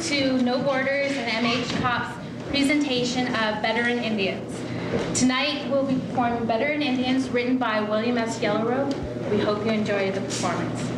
to No Borders and MH Cop's presentation of Veteran Indians. Tonight we'll be performing Veteran Indians written by William S. Yellowrobe. We hope you enjoy the performance.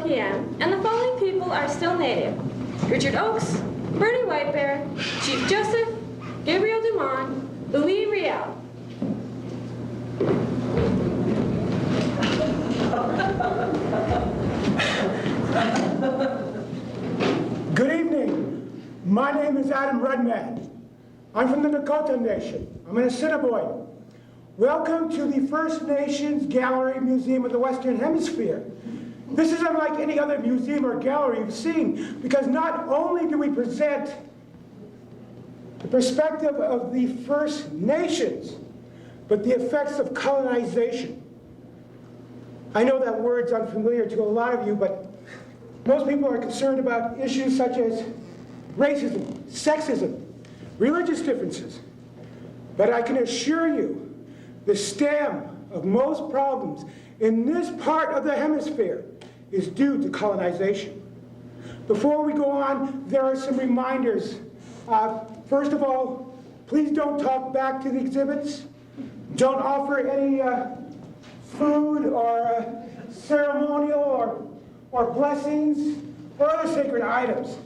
p.m. and the following people are still native: Richard Oakes, Bernie Whitebear, Chief Joseph, Gabriel Dumont, Louis Riel. Good evening. My name is Adam Redman. I'm from the Dakota Nation. I'm an Assiniboine. Welcome to the First Nations Gallery Museum of the Western Hemisphere. This is unlike any other museum or gallery you've seen, because not only do we present the perspective of the First Nations, but the effects of colonization. I know that word's unfamiliar to a lot of you, but most people are concerned about issues such as racism, sexism, religious differences. But I can assure you, the stem of most problems in this part of the hemisphere is due to colonization. Before we go on, there are some reminders. First of all, please don't talk back to the exhibits. Don't offer any food or ceremonial or blessings or other sacred items.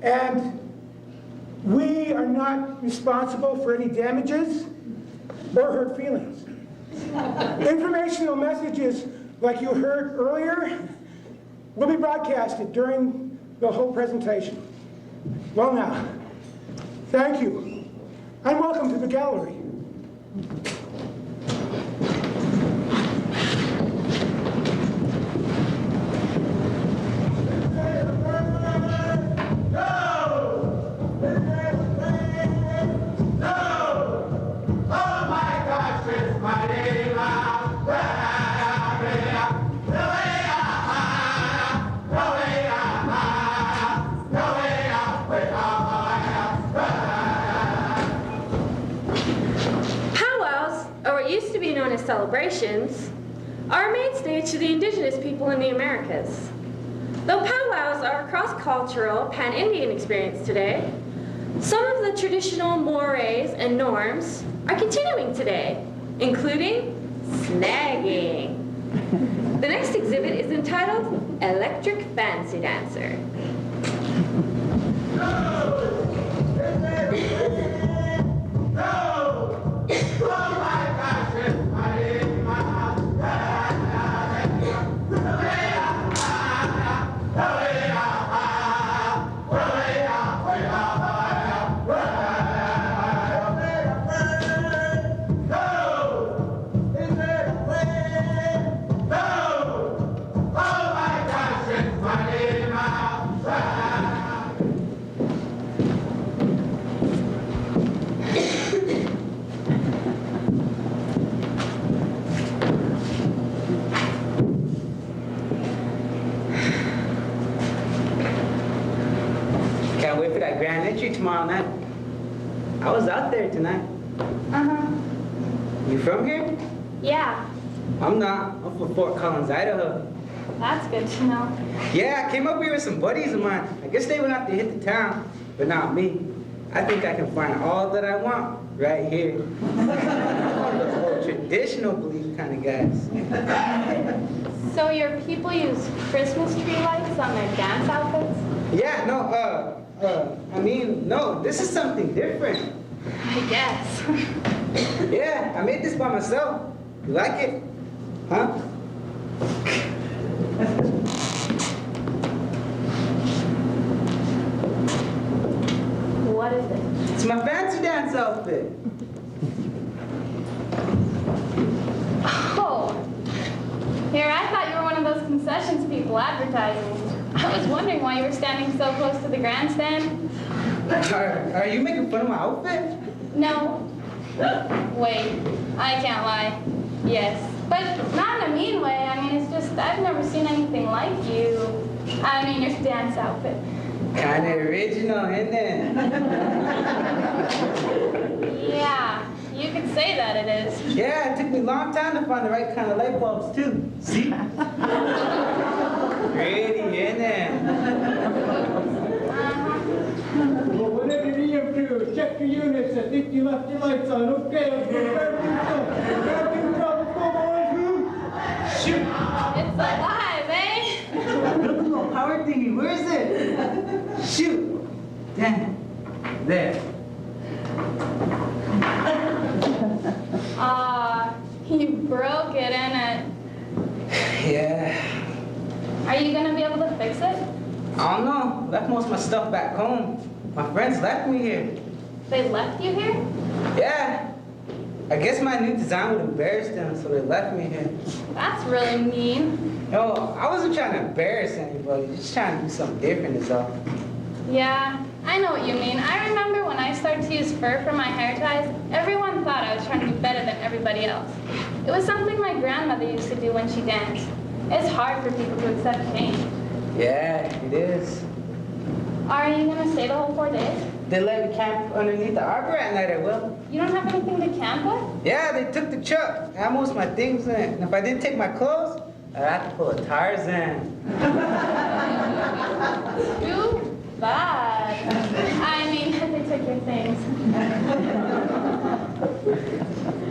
And we are not responsible for any damages or hurt feelings. Informational messages like you heard earlier will be broadcasted during the whole presentation. Well now, thank you, and welcome to the gallery. Celebrations are a mainstay to the indigenous people in the Americas. Though powwows are a cross-cultural, pan-Indian experience today, some of the traditional mores and norms are continuing today, including snagging. The next exhibit is entitled Electric Fancy Dancer. Can't wait for that grand entry tomorrow night. I was out there tonight. Uh-huh. You from here? Yeah, I'm not. I'm from Fort Collins, Idaho. that's good to know. Yeah, I came up here with some buddies of mine. I guess they went out to hit the town, but not me. I think I can find all that I want right here. I'm one of those old traditional belief kind of guys. So your people use Christmas tree lights on their dance outfits? Yeah, no, this is something different. I guess. Yeah, I made this by myself. You like it? Huh? What is it? It's my fancy dance outfit. Oh. Here, I thought you were one of those concessions people advertising. I was wondering why you were standing so close to the grandstand. Are you making fun of my outfit? No. Wait, I can't lie. Yes. But not in a mean way. I mean, it's just, I've never seen anything like you. I mean, your dance outfit. Kinda original, isn't it? Yeah, you could say that it is. Yeah, it took me a long time to find the right kind of light bulbs, too. See? Pretty, isn't it? Well, whatever you need to do, check your units. I think you left your lights on. Okay, shoot! It's alive, eh? Look at the power thingy. Where is it? Shoot. Damn. There. You broke it, innit? Yeah. Are you gonna be able to fix it? I don't know. Left most of my stuff back home. My friends left me here. They left you here? Yeah. I guess my new design would embarrass them, so they left me here. That's really mean. No, I wasn't trying to embarrass anybody. Just trying to do something different is all. Yeah, I know what you mean. I remember when I started to use fur for my hair ties, everyone thought I was trying to be better than everybody else. It was something my grandmother used to do when she danced. It's hard for people to accept change. Yeah, it is. Are you gonna stay the whole 4 days? They let me camp underneath the arbor at night, I will. You don't have anything to camp with? Yeah, they took the truck. I had most of my things in it. And if I didn't take my clothes, I'd have to pull a Tarzan. Too bad. I mean, they took your things.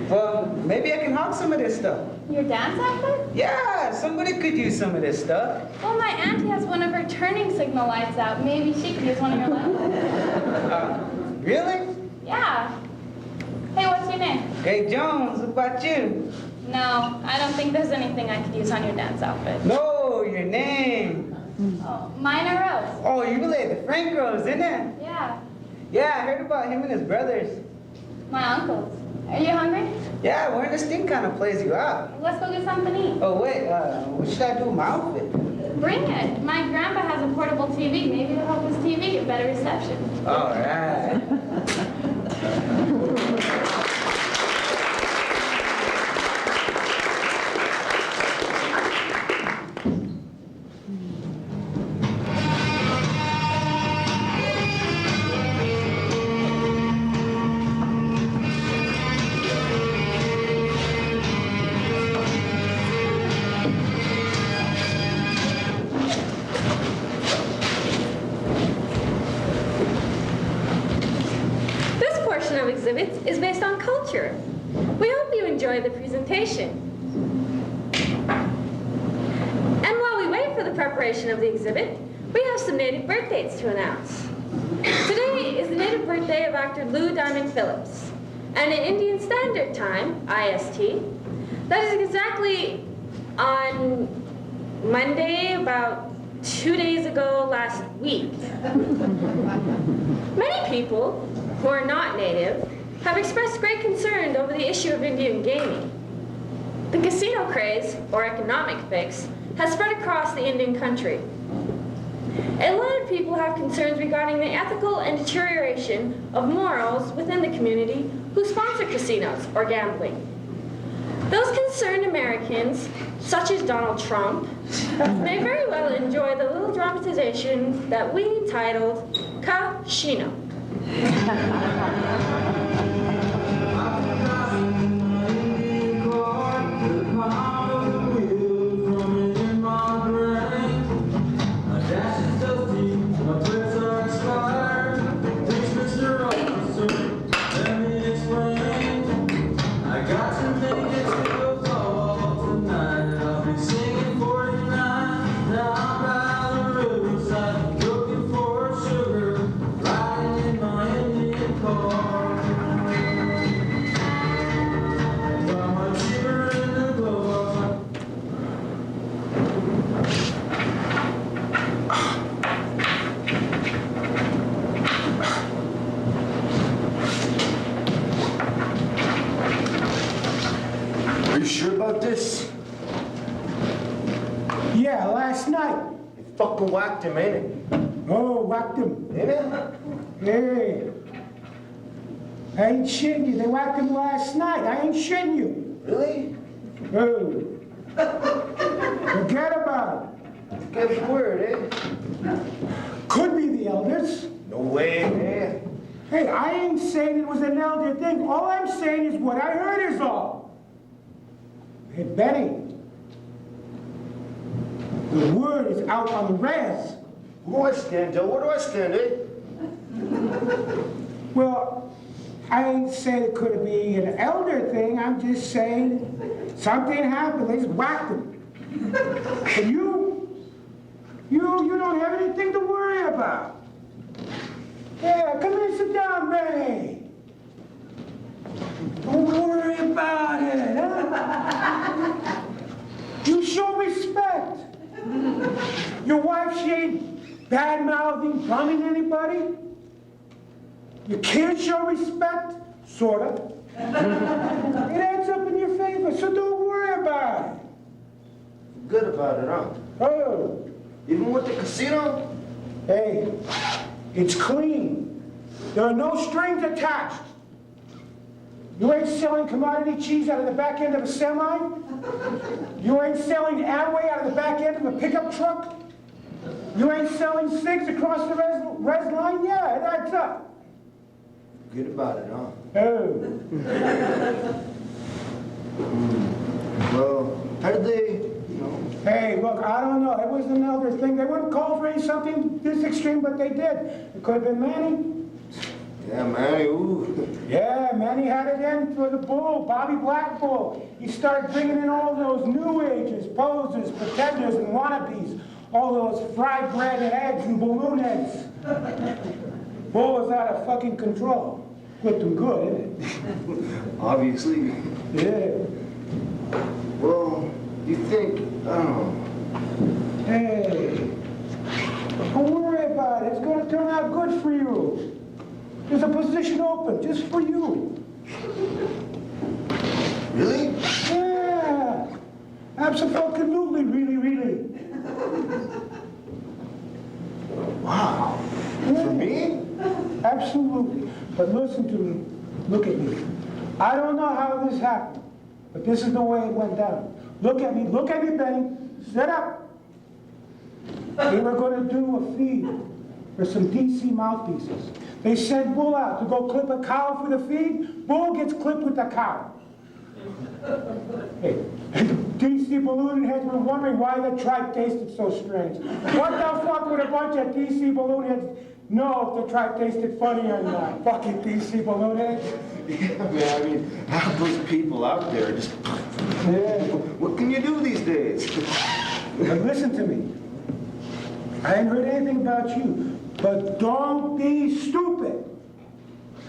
Well, maybe I can hawk some of this stuff. Your dance outfit? Yeah, somebody could use some of this stuff. Well, my auntie has one of her turning signal lights out. Maybe she could use one of your lamps. Really? Yeah. Hey, what's your name? Hey, Jones, what about you? No, I don't think there's anything I could use on your dance outfit. No, your name. Oh, mine are Rose. Oh, you related to Frank Rose, isn't it? Yeah, Yeah, I heard about him and his brothers. my uncles. Are you hungry? Yeah, wearing this thing kind of plays you out. Let's go get something to eat. Oh, wait, what should I do with my outfit? Bring it. My grandpa has a portable TV. Maybe it'll help his TV get better reception. All right. This portion of exhibits is based on culture. We hope you enjoy the presentation. And while we wait for the preparation of the exhibit, we have some native birth dates to announce. Today is the native birthday of actor Lou Diamond Phillips, and in Indian Standard Time, IST, that is exactly on Monday, about 2 days ago last week. Many people who are not native have expressed great concern over the issue of Indian gaming. The casino craze, or economic fix, has spread across the Indian country. A lot of people have concerns regarding the ethical and deterioration of morals within the community who sponsor casinos or gambling. Those concerned Americans, such as Donald Trump, may very well enjoy the little dramatization that we entitled Kashino. Are you sure about this? Yeah, last night. You fucking whacked him, ain't it? Oh, whacked him. Ain't it? Hey. I ain't shitting you. They whacked him last night. I ain't shitting you. Really? Oh. Forget about Get the word, eh? it. Could be the elders. No way, man. Hey, I ain't saying it was an elder thing. All I'm saying is what I heard is all. Hey, Benny. The word is out on the res. Where do I stand, Joe? Where do I stand, eh? Well, I ain't saying it could be an elder thing. I'm just saying something happened. They just whacked him. And you don't have anything to worry about. Yeah, come here, sit down, Benny. Don't worry about it, huh? You show respect. Your wife, she ain't bad-mouthing, bumming anybody. Your kids show respect, sorta. It adds up in your favor, so don't worry about it. Good about it, huh? Oh, Even with the casino? hey, it's clean. There are no strings attached. You ain't selling commodity cheese out of the back end of a semi. You ain't selling Amway out of the back end of a pickup truck. You ain't selling cigs across the res line. Yeah, it adds up. Good about it, huh? Oh. Well, how did they, Hey, look, I don't know. It was an elder thing. They wouldn't call for something this extreme, but they did. It could have been Manny. Yeah, Manny, ooh. Yeah, Manny had it in for the bull, Bobby Black Bull. He started bringing in all those new ages, posers, pretenders, and wannabes. All those fried bread and eggs and balloon eggs. Bull was out of fucking control. Whipped him good, isn't Obviously. it? Yeah. Well, you think, I don't know. Hey, don't worry about it. It's going to turn out good for you. There's a position open just for you. Really? Yeah. Absolutely, really. Wow. For me? Absolutely. But listen to me. Look at me. I don't know how this happened, but this is the way it went down. Look at me, Benny. Sit up. They were going to do a feed for some DC mouthpieces. They sent Bull out to go clip a cow for the feed. Bull gets clipped with the cow. Hey, DC balloon heads were wondering why the tripe tasted so strange. What the fuck would a bunch of DC balloon heads know if the tripe tasted funny or not? Fucking DC balloon heads. Yeah, man, I mean, half those people out there just... Yeah. What can you do these days? But listen to me. I ain't heard anything about you, but don't be stupid.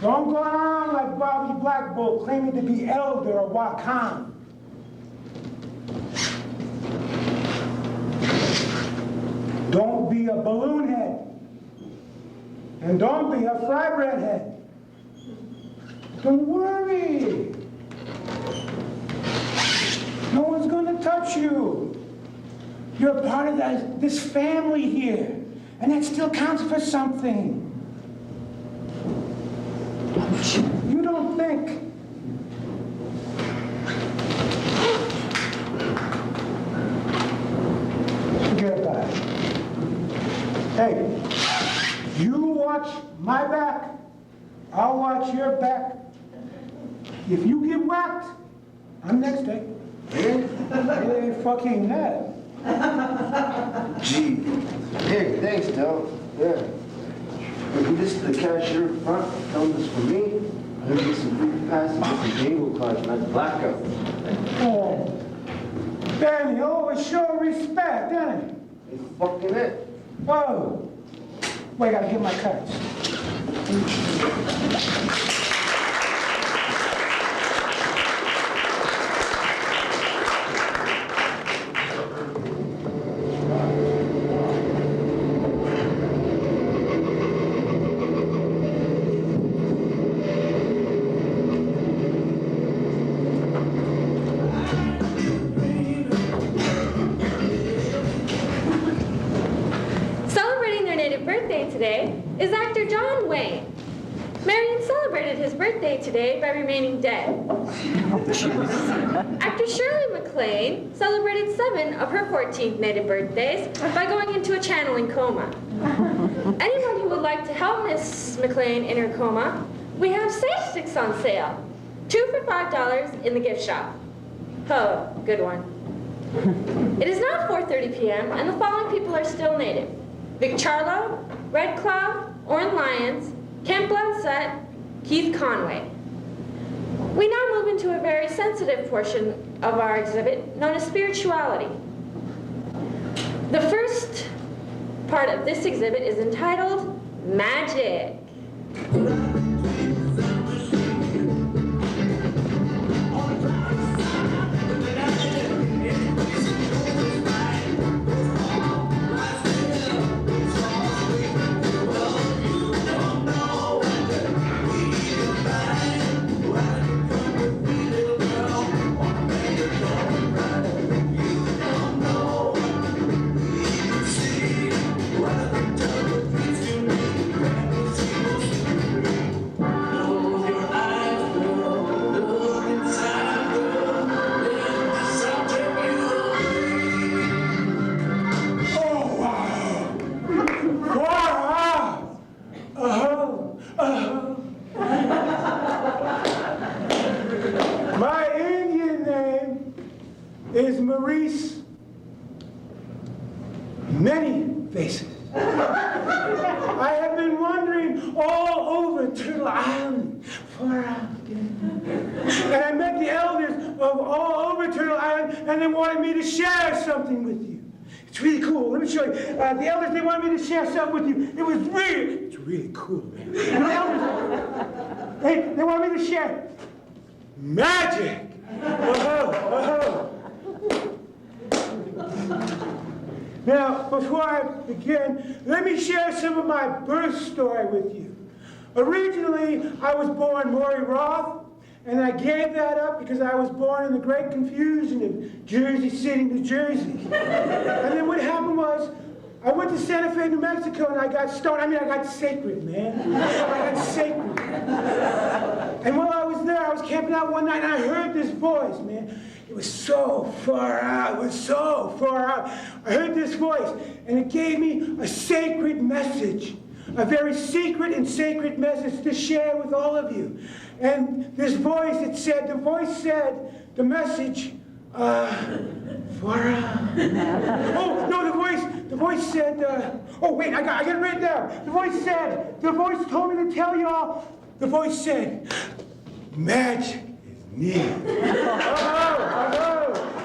Don't go around like Bobby Black Bull claiming to be elder or Wakan. Don't be a balloon head. And don't be a fry bread head. Don't worry. No one's going to touch you. You're part of this family here, and that still counts for something. You don't think. Hey, you watch my back, I'll watch your back. If you get whacked, I'm next day. Hey, fucking that. Gee. Hey, thanks, Del. Yeah. If you listen to the cashier up front, tell him this for me. I'm gonna get some free passes and some bingo cards and that's blackout. Oh, Danny, always show respect, Danny. Hey, fucking it. Oh, wait, I gotta get my cards. Celebrating their native birthday today is actor John Wayne. Marion celebrated his birthday today by remaining dead. Actor Shirley MacLaine celebrated 7 of her 14th native birthdays by going into a channeling coma. Anyone who would like to help Miss MacLaine in her coma, we have sage sticks on sale. 2 for $5 in the gift shop. Oh, good one. It is now 4:30 p.m. and the following people are still native. Vic Charlo, Red Cloud, Orin Lyons, Kent Blunsett, Keith Conway. We now move into a very sensitive portion of our exhibit known as spirituality. The first part of this exhibit is entitled Magic. My Indian name is Maurice Many Faces. I have been wandering all over Turtle Island for and I met the elders of all over Turtle Island and they wanted me to share something with you. It's really cool. Let me show you. The elders, they wanted me to share something with you. It's really cool, man. The elders, they wanted me to share magic. Now, before I begin, let me share some of my birth story with you. Originally, I was born Maury Roth, and I gave that up because I was born in the Great Confusion of Jersey City, New Jersey. And then what happened was, I went to Santa Fe, New Mexico, and I got stoned. I got sacred, man. I got sacred. And while I was there, I was camping out one night, and I heard this voice, man. It was so far out. It was so far out. I heard this voice, and it gave me a sacred message, a very secret and sacred message to share with all of you. And this voice, the voice said, the message, far out. Oh, no, the voice said, oh, wait, I got it written down. The voice told me to tell y'all, the voice said, magic is near.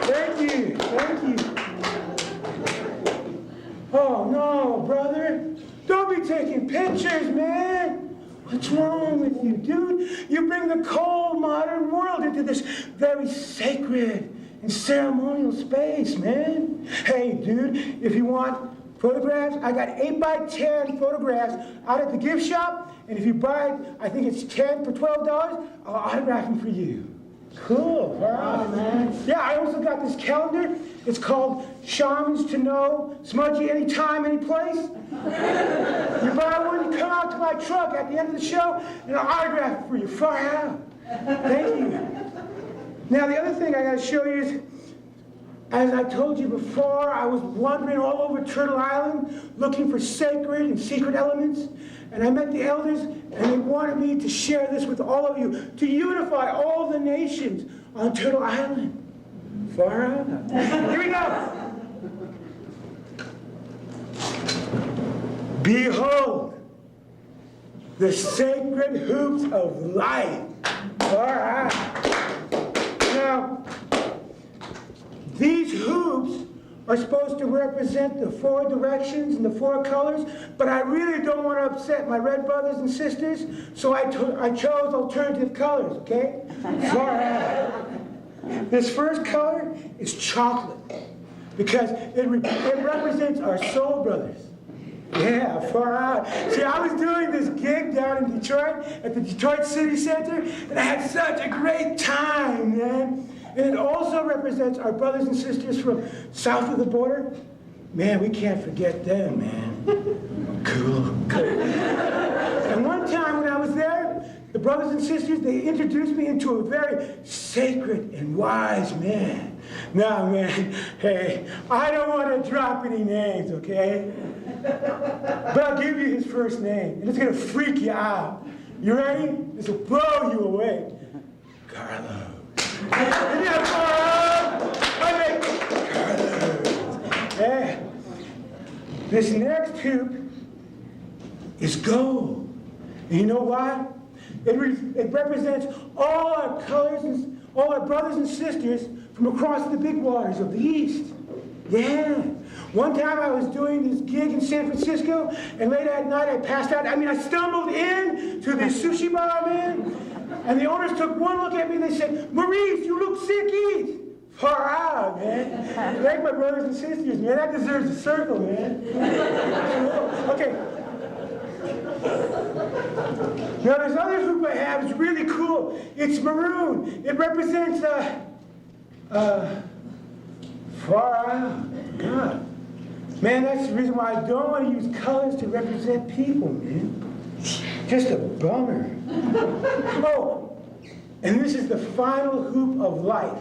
Thank you. Oh, no, brother. Don't be taking pictures, man. What's wrong with you, dude? You bring the cold modern world into this very sacred and ceremonial space, man. Hey, dude, if you want photographs, I got 8x10 photographs out at the gift shop, and if you buy, I think it's 10 for $12, I'll autograph them for you. Cool, all right, man. Yeah, I also got this calendar. It's called Shamans to Know, Smudgy Anytime, Anyplace. You buy one, you come out to my truck at the end of the show, and I'll autograph it for you, far out. Thank you. Now, the other thing I got to show you is as I told you before, I was wandering all over Turtle Island looking for sacred and secret elements. And I met the elders, and they wanted me to share this with all of you, to unify all the nations on Turtle Island. Far out. Here we go. Behold, the sacred hoops of light. Far out. Now, these hoops are supposed to represent the 4 directions and the 4 colors, but I really don't want to upset my red brothers and sisters, so I chose alternative colors, okay? Far out. This first color is chocolate, because it represents our soul brothers. Yeah, far out. See, I was doing this gig down in Detroit at the Detroit City Center, and I had such a great time, man. And it also represents our brothers and sisters from south of the border. Man, we can't forget them, man. Cool. And one time when I was there, the brothers and sisters, they introduced me into a very sacred and wise man. Now, man, hey, I don't want to drop any names, okay? But I'll give you his first name, and it's going to freak you out. You ready? This will blow you away. Carlo. Yeah. This next hoop is gold. And you know why? It represents all our colors and all our brothers and sisters from across the big waters of the East. Yeah. One time I was doing this gig in San Francisco, and late at night I passed out. I stumbled in to the sushi bar, man. And the owners took one look at me and they said, Maurice, you look sick, eat. Far out, man. Like my brothers and sisters, man. That deserves a circle, man. Okay. Now, this other hoop I have is really cool. It's maroon. It represents, far out. God. Man, that's the reason why I don't want to use colors to represent people, man. Just a bummer. Oh, and this is the final hoop of light.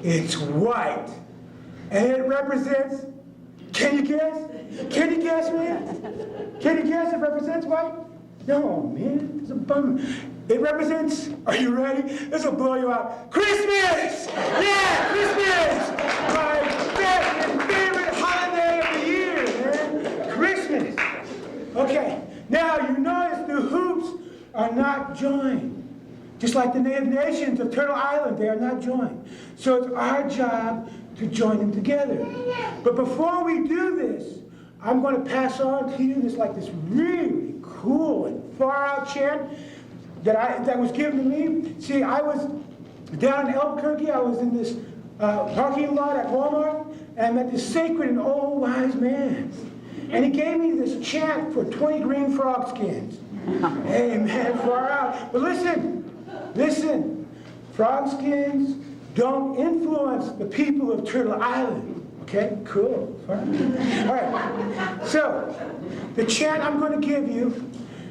It's white. And it represents, can you guess? Can you guess, man? Can you guess it represents white? No, man, it's a bummer. It represents, are you ready? This will blow you out. Christmas! Yeah, Christmas! My best and favorite holiday of the year, man. Christmas. Okay, now you notice the hoops are not joined. Just like the native nations of Turtle Island, they are not joined. So it's our job to join them together. But before we do this, I'm going to pass on to you this really cool and far out chant that was given to me. See, I was down in Albuquerque. I was in this parking lot at Walmart, and I met this sacred and old wise man. And he gave me this chant for 20 green frog skins. Hey, man, far out. But listen, frog skins don't influence the people of Turtle Island. Okay, cool. All right. So, the chant I'm going to give you,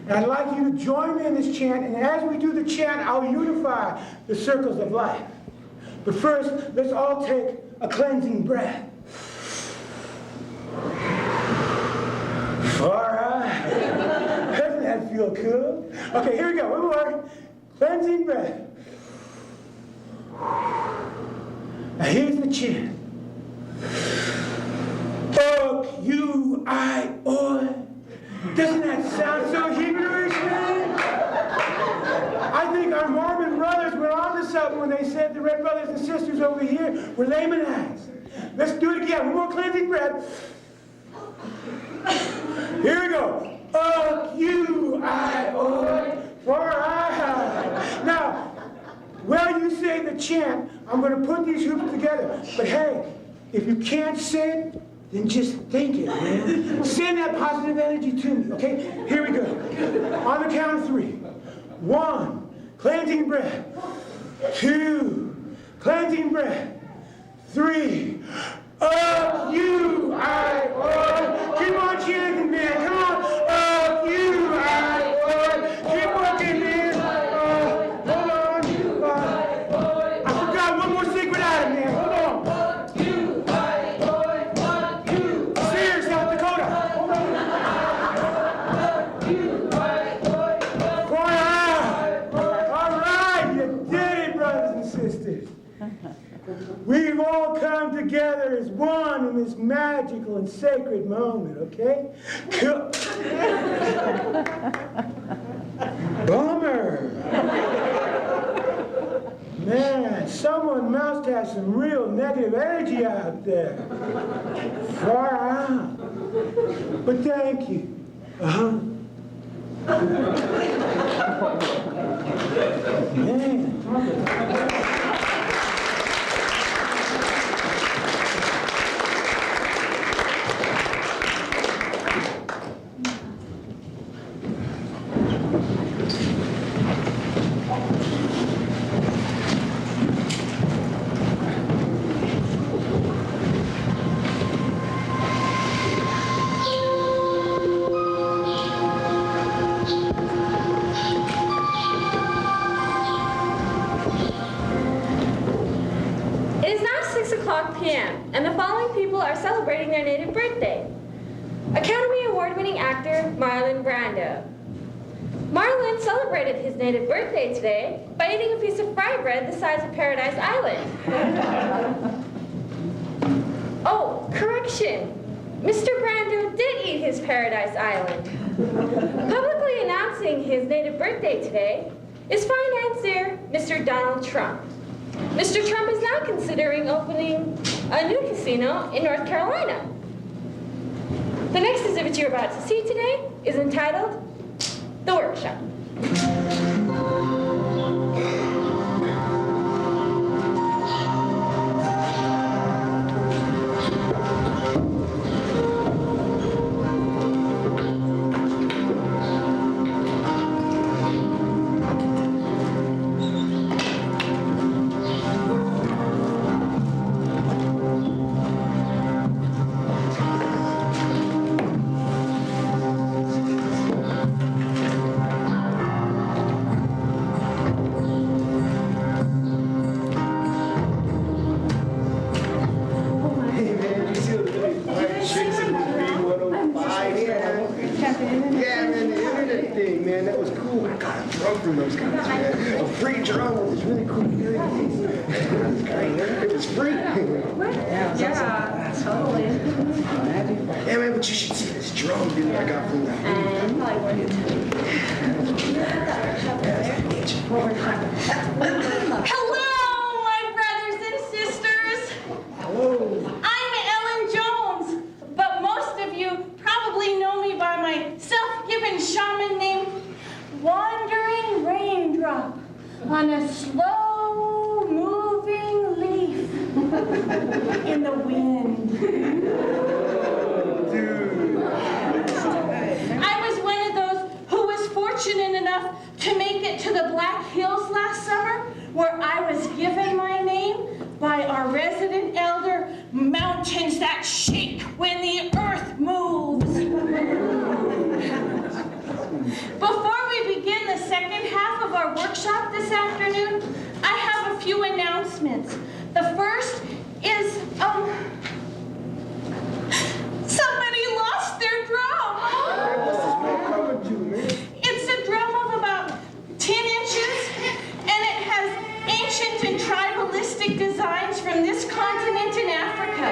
and I'd like you to join me in this chant, and as we do the chant, I'll unify the circles of life. But first, let's all take a cleansing breath. Far out. Doesn't that feel cool? Okay, here we go. One more. Cleansing breath. Now here's the chant. O-Q-I-O. Doesn't that sound so Hebrewish, man? I think our Mormon brothers were onto something when they said the red brothers and sisters over here were Lamanized. Let's do it again. One more cleansing breath. Here we go. O-Q-I-O. Now, while you say the chant, I'm going to put these hoops together. But hey, if you can't say it, then just think it, man. Send that positive energy to me, okay? Here we go. On the count of 3. 1, cleansing breath. 2, cleansing breath. 3, O-U-I-O. Keep on chanting, man. Come on. O-U-I-O. Keep working, man. Hold on. I forgot one more secret item, man. Hold on. all come together as one in this magical and sacred moment, okay? Bummer. Man, someone must have some real negative energy out there. Far out. But thank you. Man. p.m., and the following people are celebrating their native birthday. Academy Award-winning actor Marlon Brando. Marlon celebrated his native birthday today by eating a piece of fry bread the size of Paradise Island. Oh, correction. Mr. Brando did eat his Paradise Island. Publicly announcing his native birthday today is financier Mr. Donald Trump. Mr. Trump is now considering opening a new casino in North Carolina. The next exhibit you're about to see today is entitled The Workshop. On a slow-moving leaf in the wind. I was one of those who was fortunate enough to make it to the Black Hills last summer, where I was given my name by our resident elder, Mountains That Shake When the Earth Moves. Before we begin the second half of our workshop this afternoon, I have a few announcements. The first is, somebody lost their drum. It's a drum of about 10 inches, and it has ancient and tribalistic designs from this continent in Africa.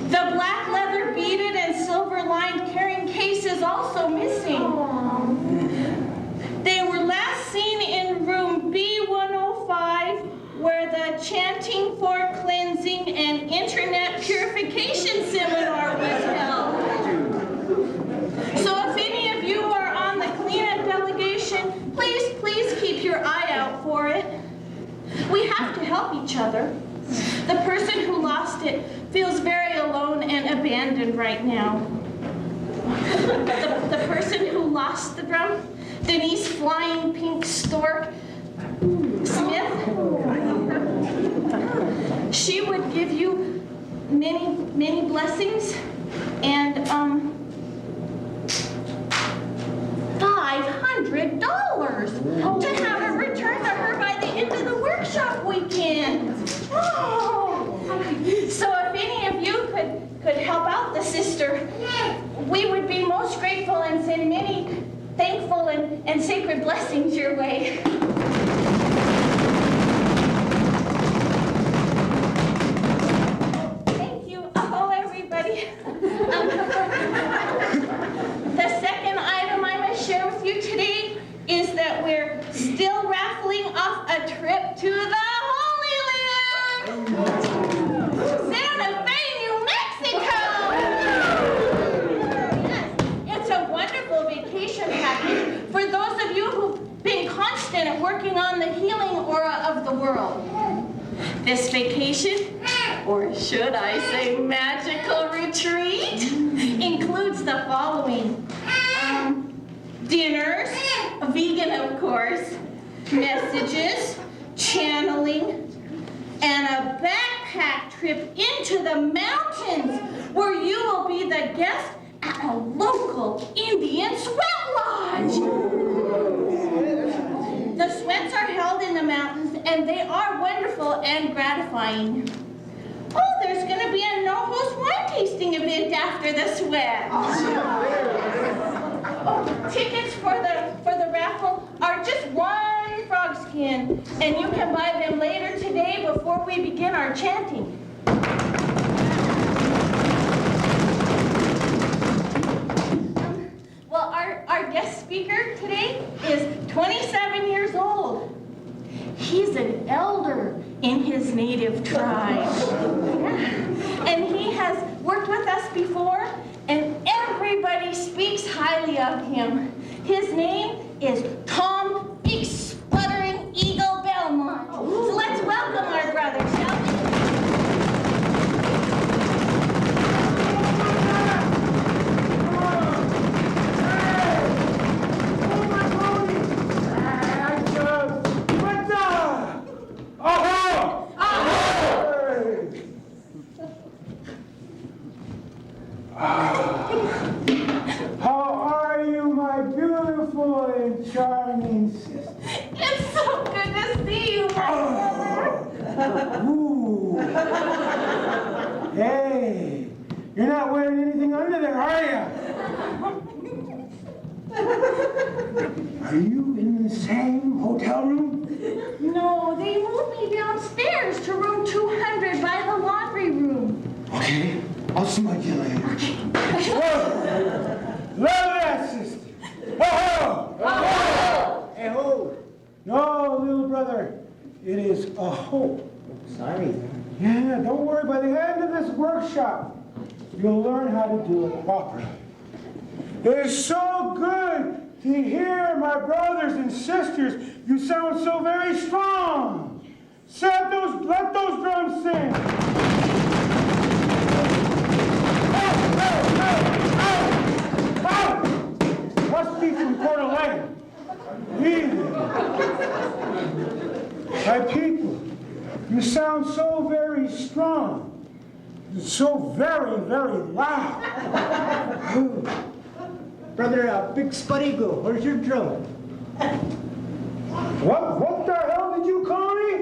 The black leather beaded and silver-lined carrying case is also missing. They were last seen in room B105, where the Chanting for Cleansing and Internet Purification Seminar was held. So if any of you are on the cleanup delegation, please keep your eye out for it. We have to help each other. The person who lost it feels very alone and abandoned right now. The person who lost the drum, Denise Flying Pink Stork Smith, she would give you many blessings and $500 to have it returned to her by the end of the workshop weekend. Oh. So if any of you could help out the sister, we would be most grateful and send many thankful and sacred blessings your way. This vacation, or should I say magical retreat, includes the following. Dinners, vegan of course, messages, channeling, and a backpack trip into the mountains where you will be the guest at a local Indian sweat lodge. The sweats are held in the mountains and they are wonderful and gratifying. Oh, there's going to be a no-host wine tasting event after the sweat. Oh, tickets for the raffle are just one frog skin, and you can buy them later today before we begin our chanting. Well, our guest speaker today is 27 years old. He's an elder in his native tribe. And he has worked with us before, and everybody speaks highly of him. His name is Tom Big Sputtering Eagle Belmont. So let's welcome our brother, shall we? How are you, my beautiful and charming sister? It's so good to see you, my brother. Ooh. Hey, you're not wearing anything under there, are you? Are you in the same hotel room? No, they moved me downstairs to room 200 by the laundry room. Okay, I'll smudge you later. Whoa! Love that, sister. Ho-ho! Ho-ho! Hey, ho! No, little brother, it is a hope. Sorry. Yeah, don't worry. By the end of this workshop, you'll learn how to do it properly. It is so good to hear my brothers and sisters. You sound so very strong. Let those drums sing. Must be from Coeur d'Alene. My people, you sound so very strong. You're so very, very loud. Brother, Big Spud Eagle, where's your drum? What the hell did you call me?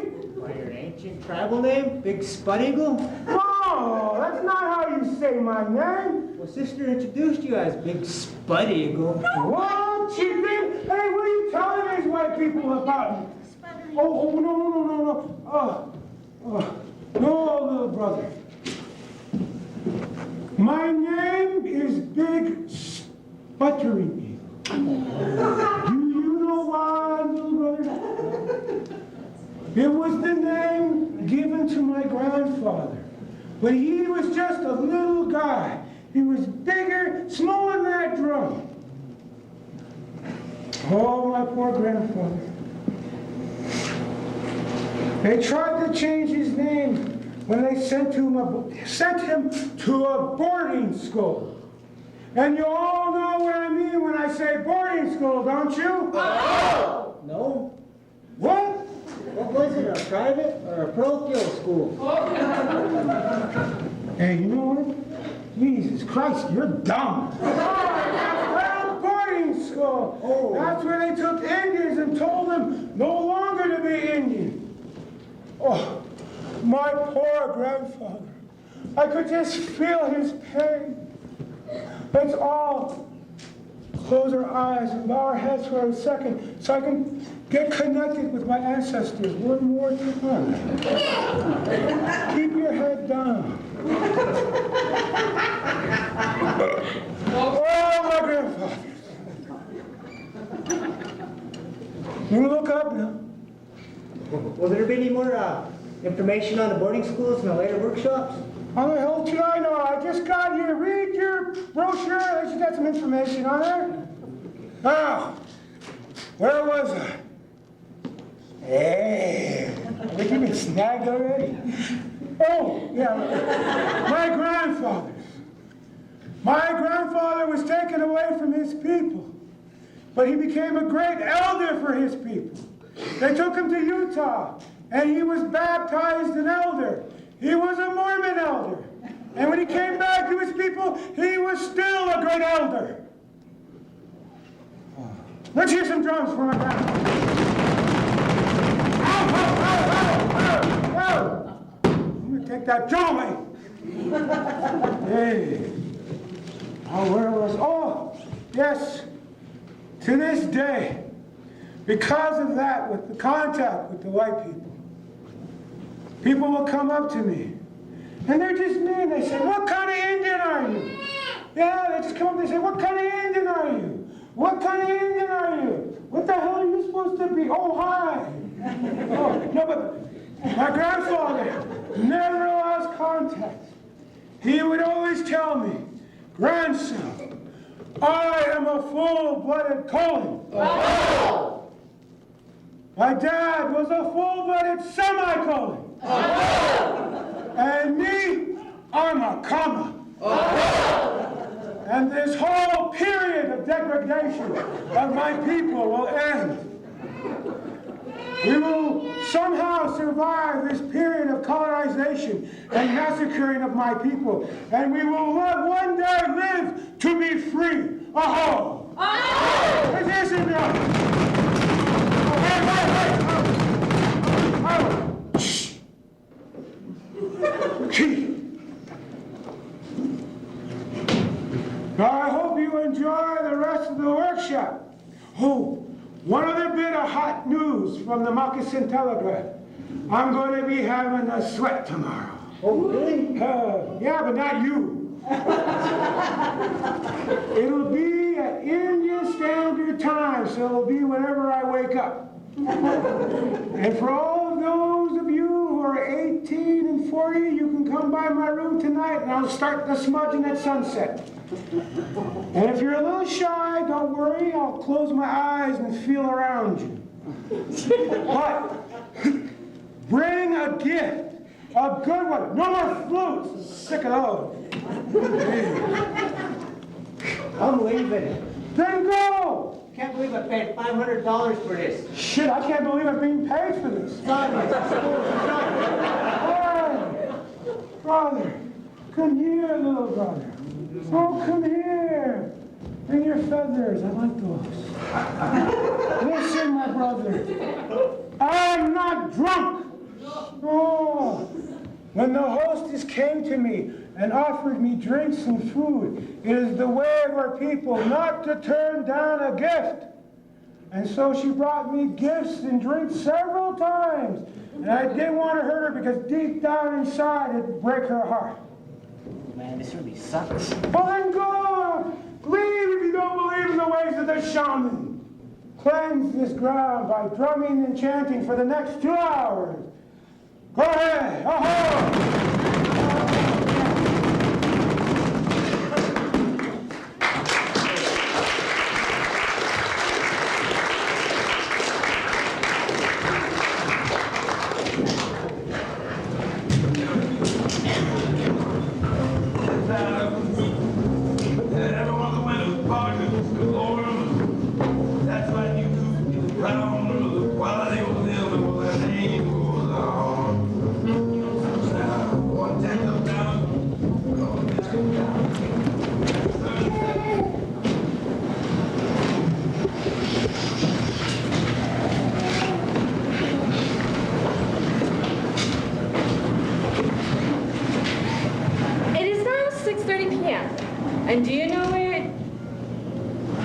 By your ancient tribal name, Big Spud Eagle? No, that's not how you say my name. Well, sister introduced you as Big Spud Eagle. What you think? Hey, what are you telling these white people about me? Oh, no. No, little brother. My name is Big Sputtering Eagle. Do you know why, little brother? It was the name given to my grandfather. But he was just a little guy. He was bigger, smaller than that drum. Oh, my poor grandfather. They tried to change his name when they sent him to a boarding school. And you all know what I mean when I say boarding school, don't you? No? What? What was it, a private or a parochial school? Hey, you know what? Jesus Christ, you're dumb. Well, boarding school. Oh. That's where they took Indians and told them no longer to be Indian. Oh, my poor grandfather. I could just feel his pain. Let's all close our eyes and bow our heads for a second so I can get connected with my ancestors one more time. Keep your head down. Oh, my grandfather. You look up now. Will there be any more information on the boarding schools in the later workshops? How the hell should I know? I just got here. Read your brochure. I just got some information on there. Now, where was I? Hey, look, you've been snagged already. Oh, yeah, my grandfather. My grandfather was taken away from his people, but he became a great elder for his people. They took him to Utah, and he was baptized an elder. He was a Mormon elder. And when he came back to his people, he was still a great elder. Let's hear some drums for my grandfather. Ow, ow, ow, ow, ow. I'm going to take that drum away. Hey. Oh, where was, oh, yes. To this day, because of that, with the contact with the white people, people will come up to me, and they're just mean. They say, what kind of Indian are you? Yeah, they just come up and they say, what kind of Indian are you? What kind of Indian are you? What the hell are you supposed to be? Oh, hi. Oh, no, but my grandfather never lost contact. He would always tell me, grandson, I am a full-blooded colon. Oh. My dad was a full-blooded semicolon. Oh. And me, I'm a comma. Oh. And this whole period of degradation of my people will end. We will somehow survive this period of colonization and massacring of my people, and we will one day live to be free. Aho! Aho! Let's hear some now. Oh, shh. Now, I hope you enjoy the rest of the workshop. Oh, one other bit of hot news from the Moccasin Telegraph. I'm going to be having a sweat tomorrow. Oh, really? Yeah, but not you. It'll be at Indian Standard Time, so it'll be whenever I wake up. And for all of those of you who are 18 and 40, you can come by my room tonight and I'll start the smudging at sunset. And if you're a little shy, don't worry, I'll close my eyes and feel around you. But bring a gift, a good one. No more flutes. Sick of those. I'm leaving. Then go. Can't believe I paid $500 for this. Shit, I can't believe I'm being paid for this. Son, Hey, brother, come here, little brother. Oh, come here. Bring your feathers. I like those. Listen, my brother. I'm not drunk. Oh. When the hostess came to me and offered me drinks and food, it is the way of our people not to turn down a gift. And so she brought me gifts and drinks several times. And I didn't want to hurt her because deep down inside it'd break her heart. Man, this really sucks. Well, then go! Leave if you don't believe in the ways of the shaman. Cleanse this ground by drumming and chanting for the next 2 hours. Go ahead! Aho! And do you know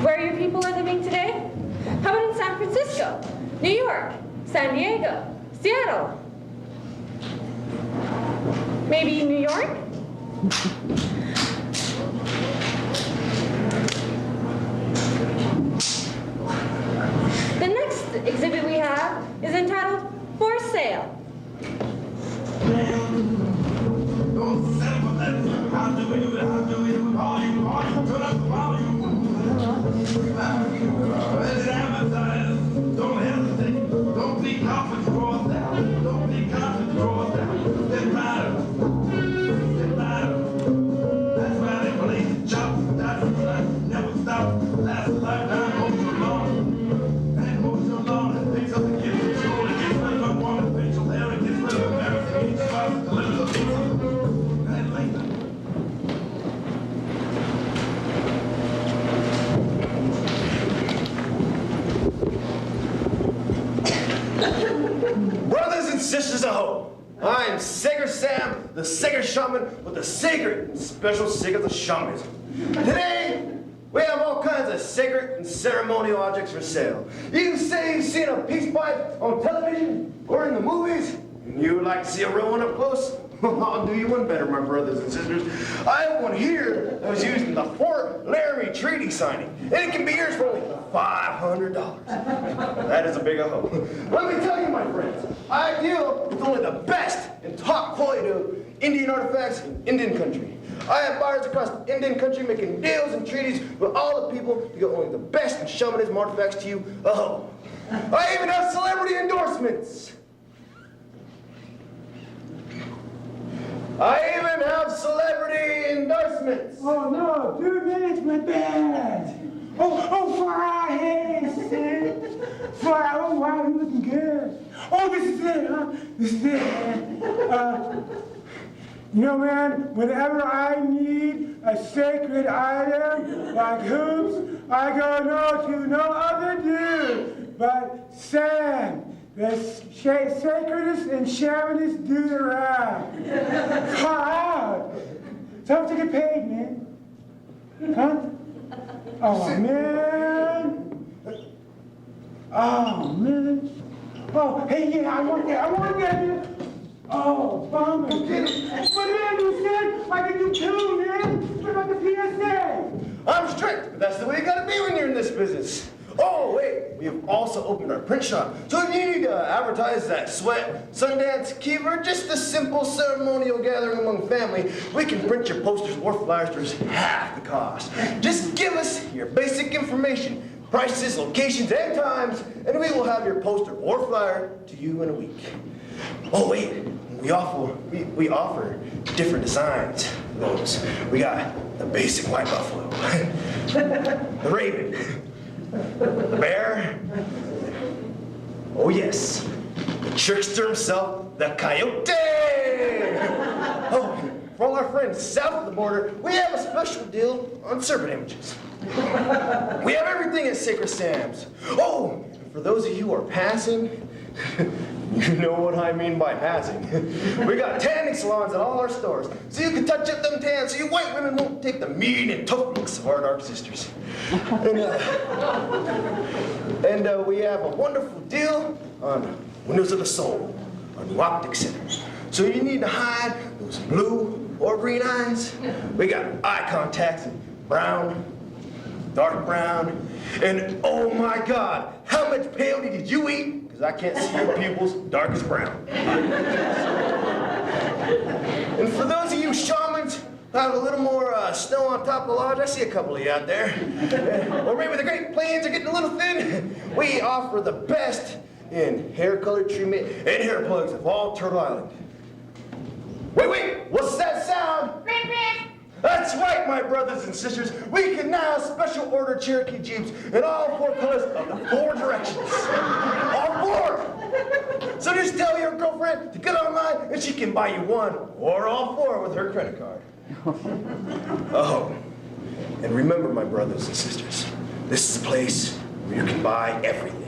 where your people are living today? How about in San Francisco, New York, San Diego, Seattle? Maybe New York? The next exhibit we have is entitled For Sale. Don't settle for that. How do we do it? How do we do it? Volume, turn up the volume. Let it advertise. Don't hesitate. Don't be confident. want. Last lifetime mows your lawn. And mows your lawn and picks up the kids from school and gets rid of a woman, facial hair and gets rid of embarrassing each spot, delivers a pizza. And later. Brothers and sisters of hope, I am Sacred Sam, the sacred shaman with the sacred and special secrets of shamanism. Today, we have all kinds of sacred and ceremonial objects for sale. You say you've seen a peace pipe on television or in the movies, and you would like to see a real one up close? I'll do you one better, my brothers and sisters. I have one here that was used in the Fort Laramie Treaty signing, and it can be yours for only $500. That is a big hope. Let me tell you, my friends, I deal with only the best and top quality of Indian artifacts in Indian country. I have buyers across Indian country making deals and treaties with all the people to get only the best in shamanism artifacts to you. Oh, I even have celebrity endorsements. I even have celebrity endorsements. Oh no, 2 minutes, my bad. Oh, for our heads, oh wow, you looking good. Oh, this is it, huh? This is it, man. You know, man, whenever I need a sacred item like hoops, I go to no other dude but Sam. The sacredest and shamanist dude around. Far out. So much to get paid, man. Huh? Oh, man. Oh, man. Oh, hey, yeah, I want that. Oh, bummer. But man, you said I could do 2, man. What about the PSA? I'm strict, but that's the way you gotta be when you're in this business. Oh, wait, we have also opened our print shop. So if you need to advertise that sweat, Sundance, Kiever, just a simple ceremonial gathering among family, we can print your posters or flyers for just half the cost. Just give us your basic information, prices, locations, and times, and we will have your poster or flyer to you in a week. Oh, wait, we offer different designs for those. We got the basic white buffalo, the raven, the bear, oh yes, the trickster himself, the coyote! Oh, for all our friends south of the border, we have a special deal on serpent images. We have everything at Sacred Sam's. Oh, and for those of you who are passing, you know what I mean by passing. We got tanning salons at all our stores, so you can touch up them tans so you white women won't take the mean and tough looks of our dark sisters. And we have a wonderful deal on Windows of the Soul, our new optic center. So you need to hide those blue or green eyes. We got eye contacts in brown, dark brown, and oh my God, how much peyote did you eat? Because I can't see your pupils dark as brown. And for those of you shamans who have a little more snow on top of the lodge, I see a couple of you out there. Or maybe the Great Plains are getting a little thin. We offer the best in hair color treatment and hair plugs of all Turtle Island. Wait, what's that sound? That's right, my brothers and sisters. We can now special order Cherokee Jeeps in all 4 colors of the 4 directions. All 4. So just tell your girlfriend to get online and she can buy you 1 or all 4 with her credit card. Oh, and remember, my brothers and sisters, this is a place where you can buy everything.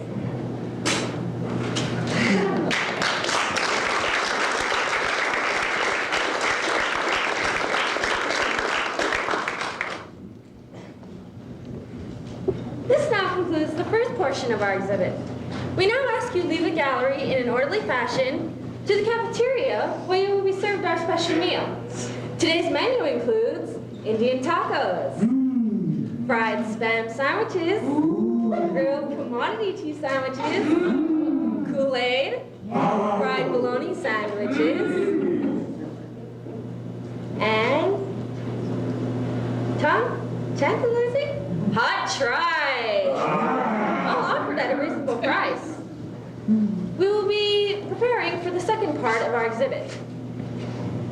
This now concludes the first portion of our exhibit. We now ask you to leave the gallery in an orderly fashion to the cafeteria where you will be served our special meal. Today's menu includes Indian tacos, fried spam sandwiches, grilled commodity cheese sandwiches, Kool-Aid, fried bologna sandwiches, and tantalizing hot tries, all offered at a reasonable price. We will be preparing for the second part of our exhibit.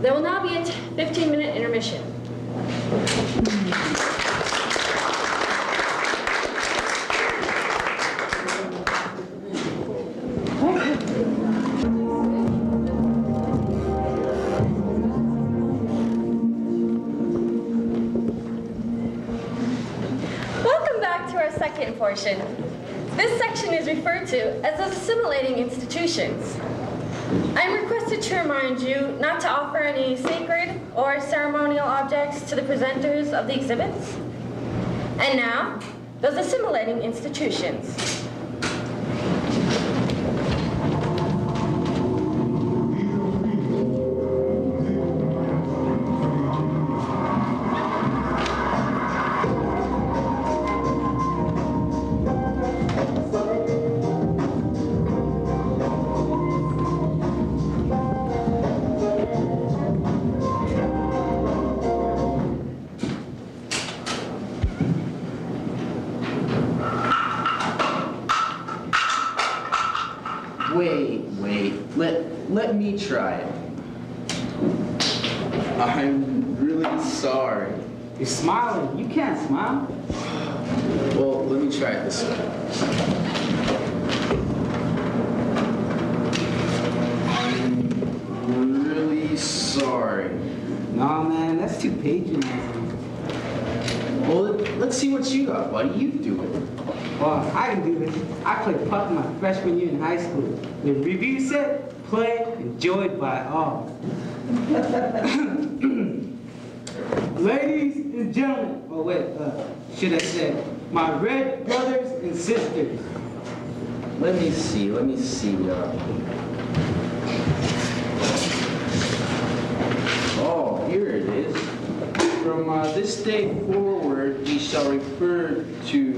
There will now be a 15-minute intermission. to our second portion. This section is referred to as assimilating institutions. I am requested to remind you not to offer any sacred or ceremonial objects to the presenters of the exhibits. And now, those assimilating institutions. Let me try it. I'm really sorry. You're smiling. You can't smile. Well, let me try it this way. I'm really sorry. Nah, man, that's too patronizing. Well, let's see what you got, buddy. You do it. Well, I can do this. I played puck my freshman year in high school. The review said, play enjoyed by all. Ladies and gentlemen, oh wait, should I say, my red brothers and sisters. Let me see. Oh, here it is. From this day forward, we shall refer to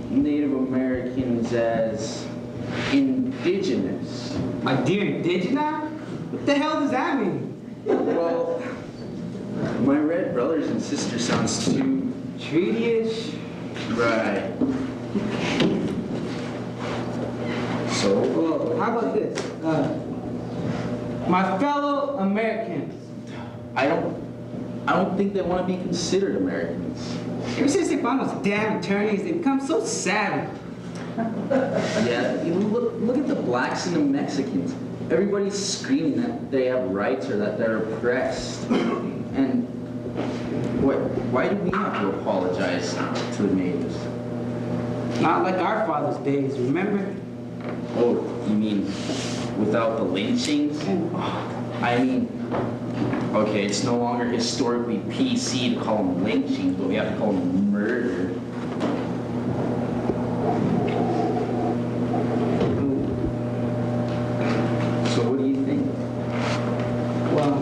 Native Americans as indigenous. My dear indigenous? What the hell does that mean? Well, my red brothers and sisters sounds too treaty-ish. Right. So? Well, how about this? My fellow Americans. I don't think they want to be considered Americans. Ever since they found those damn attorneys, they've become so savage. Yeah, you look at the blacks and the Mexicans. Everybody's screaming that they have rights or that they're oppressed. And why do we have to apologize to the natives? Not like our father's days, remember? Oh, you mean without the lynchings? I mean, okay, it's no longer historically PC to call them lynchings, but we have to call them murder. So what do you think? Well,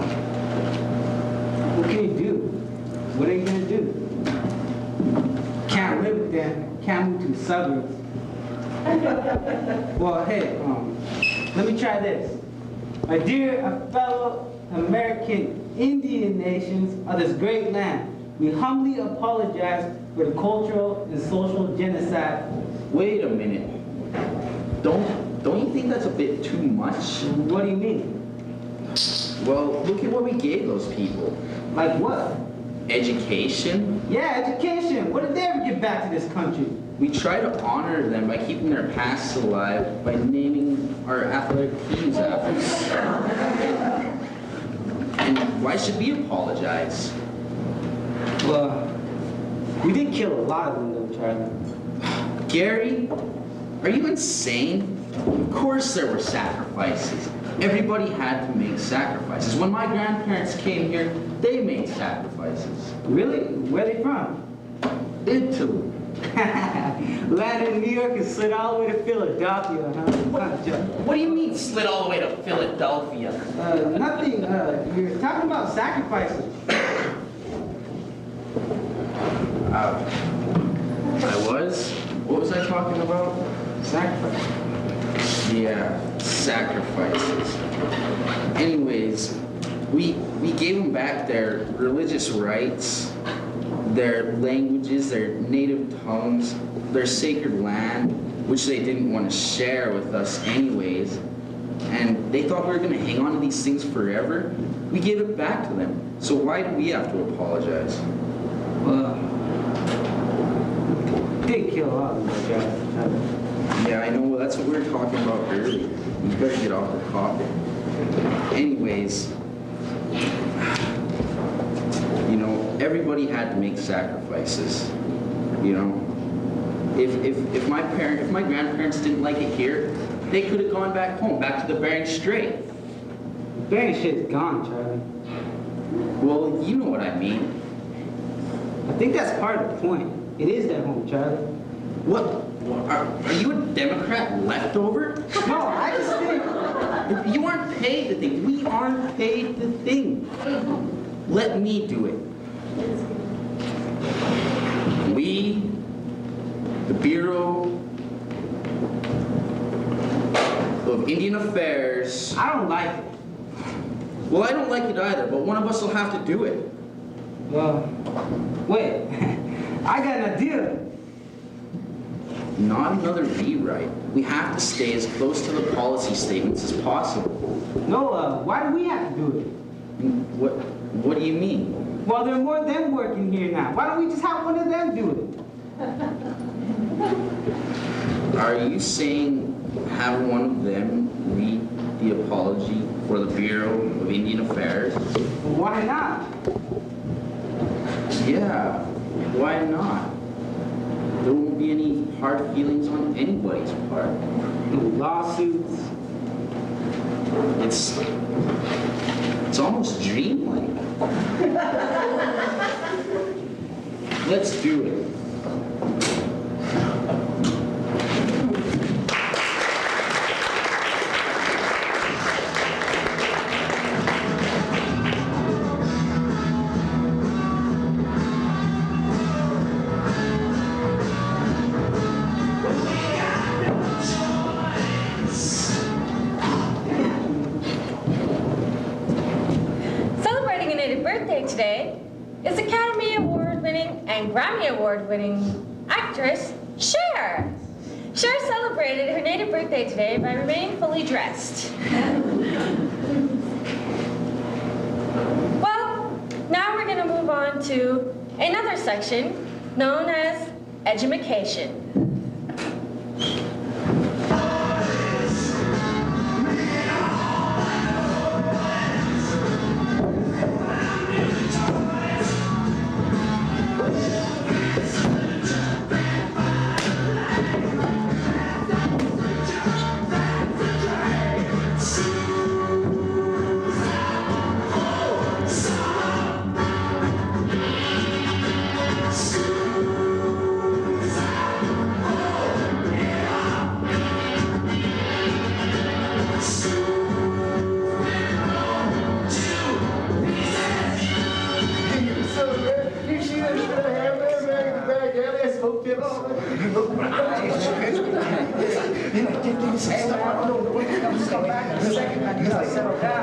what can you do? What are you gonna do? Can't live with them, can't move to the suburbs. Well, hey, let me try this. My dear fellow American Indian nations of this great land, we humbly apologize for the cultural and social genocide. Wait a minute. Don't you think that's a bit too much? What do you mean? Well, look at what we gave those people. Like what? Education. Yeah, education. What did they ever give back to this country? We try to honor them by keeping their pasts alive, by naming our athletic teams after them. And why should we apologize? Well, we did kill a lot of them though, Charlie. Gary, are you insane? Of course there were sacrifices. Everybody had to make sacrifices. When my grandparents came here, they made sacrifices. Really? Where are they from? Italy. Landed in New York and slid all the way to Philadelphia, huh? What do you mean slid all the way to Philadelphia? Nothing. You're talking about sacrifices. I was? What was I talking about? Sacrifices. Yeah, sacrifices. Anyways, we gave them back their religious rights, their languages, their native tongues, their sacred land, which they didn't want to share with us anyways. And they thought we were going to hang on to these things forever. We gave it back to them. So why do we have to apologize? Well, did kill a lot of them, guys. Yeah, I know. Well, that's what we were talking about earlier. You better get off the topic. Anyways, you know, everybody had to make sacrifices, you know? If my grandparents didn't like it here, they could have gone back home, back to the Bering Strait. Bering Strait's gone, Charlie. Well, you know what I mean. I think that's part of the point. It is their home, Charlie. What? Are you a Democrat leftover? No, I just think... You aren't paid to think. We aren't paid to think. Let me do it. We, the Bureau of Indian Affairs. I don't like it. Well, I don't like it either, but one of us will have to do it. Well, wait. I got an idea. Not another rewrite. We have to stay as close to the policy statements as possible. No, why do we have to do it? What do you mean? Well, there are more of them working here now. Why don't we just have one of them do it? Are you saying have one of them read the apology for the Bureau of Indian Affairs? Well, why not? Yeah, why not? There won't be any hard feelings on anybody's part. No lawsuits. It's almost dreamlike. Let's do it. Celebrating a native birthday today is Academy Award-winning and Grammy Award-winning actress Cher. Cher celebrated her native birthday today by remaining fully dressed. Well, now we're going to move on to another section known as edumacation.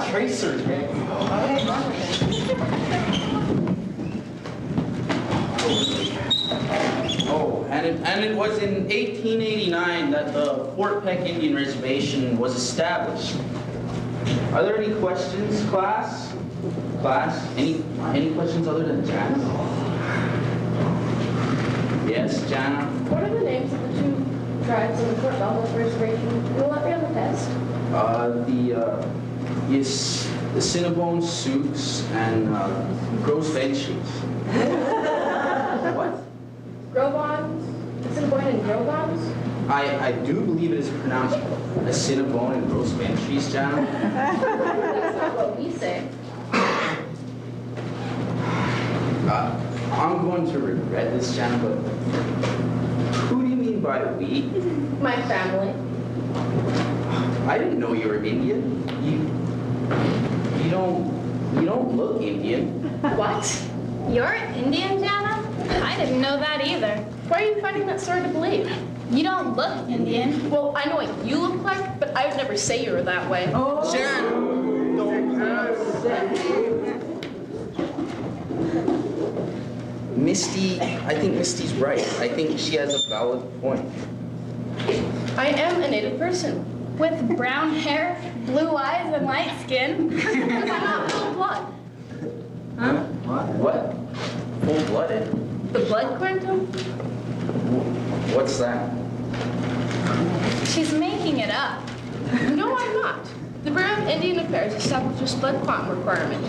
Tracers, man. Oh, and it was in 1889 that the Fort Peck Indian Reservation was established. Are there any questions, class? Class? Any questions other than Jana? Yes, Jana? What are the names of the two tribes in the Fort Belvoir Reservation? Will that be on the test? The Cinnabon, Sioux, and Gros Ventres. What? Grobons? Assiniboine and Grobons? I do believe it is pronounced Cinnabon and Gros Ventres, Jana. That's not what we say. I'm going to regret this, Jana, but who do you mean by we? My family. I didn't know you were Indian. You don't look Indian. What? You're Indian, Jana? I didn't know that either. Why are you finding that so hard to believe? You don't look Indian. Well, I know what you look like, but I would never say you were that way. Sharon! Misty, I think Misty's right. I think she has a valid point. I am a native person. With brown hair, blue eyes, and light skin. I'm not full blood. Huh? What? Full-blooded? The blood quantum? What's that? She's making it up. No, I'm not. The Bureau of Indian Affairs established a blood quantum requirement.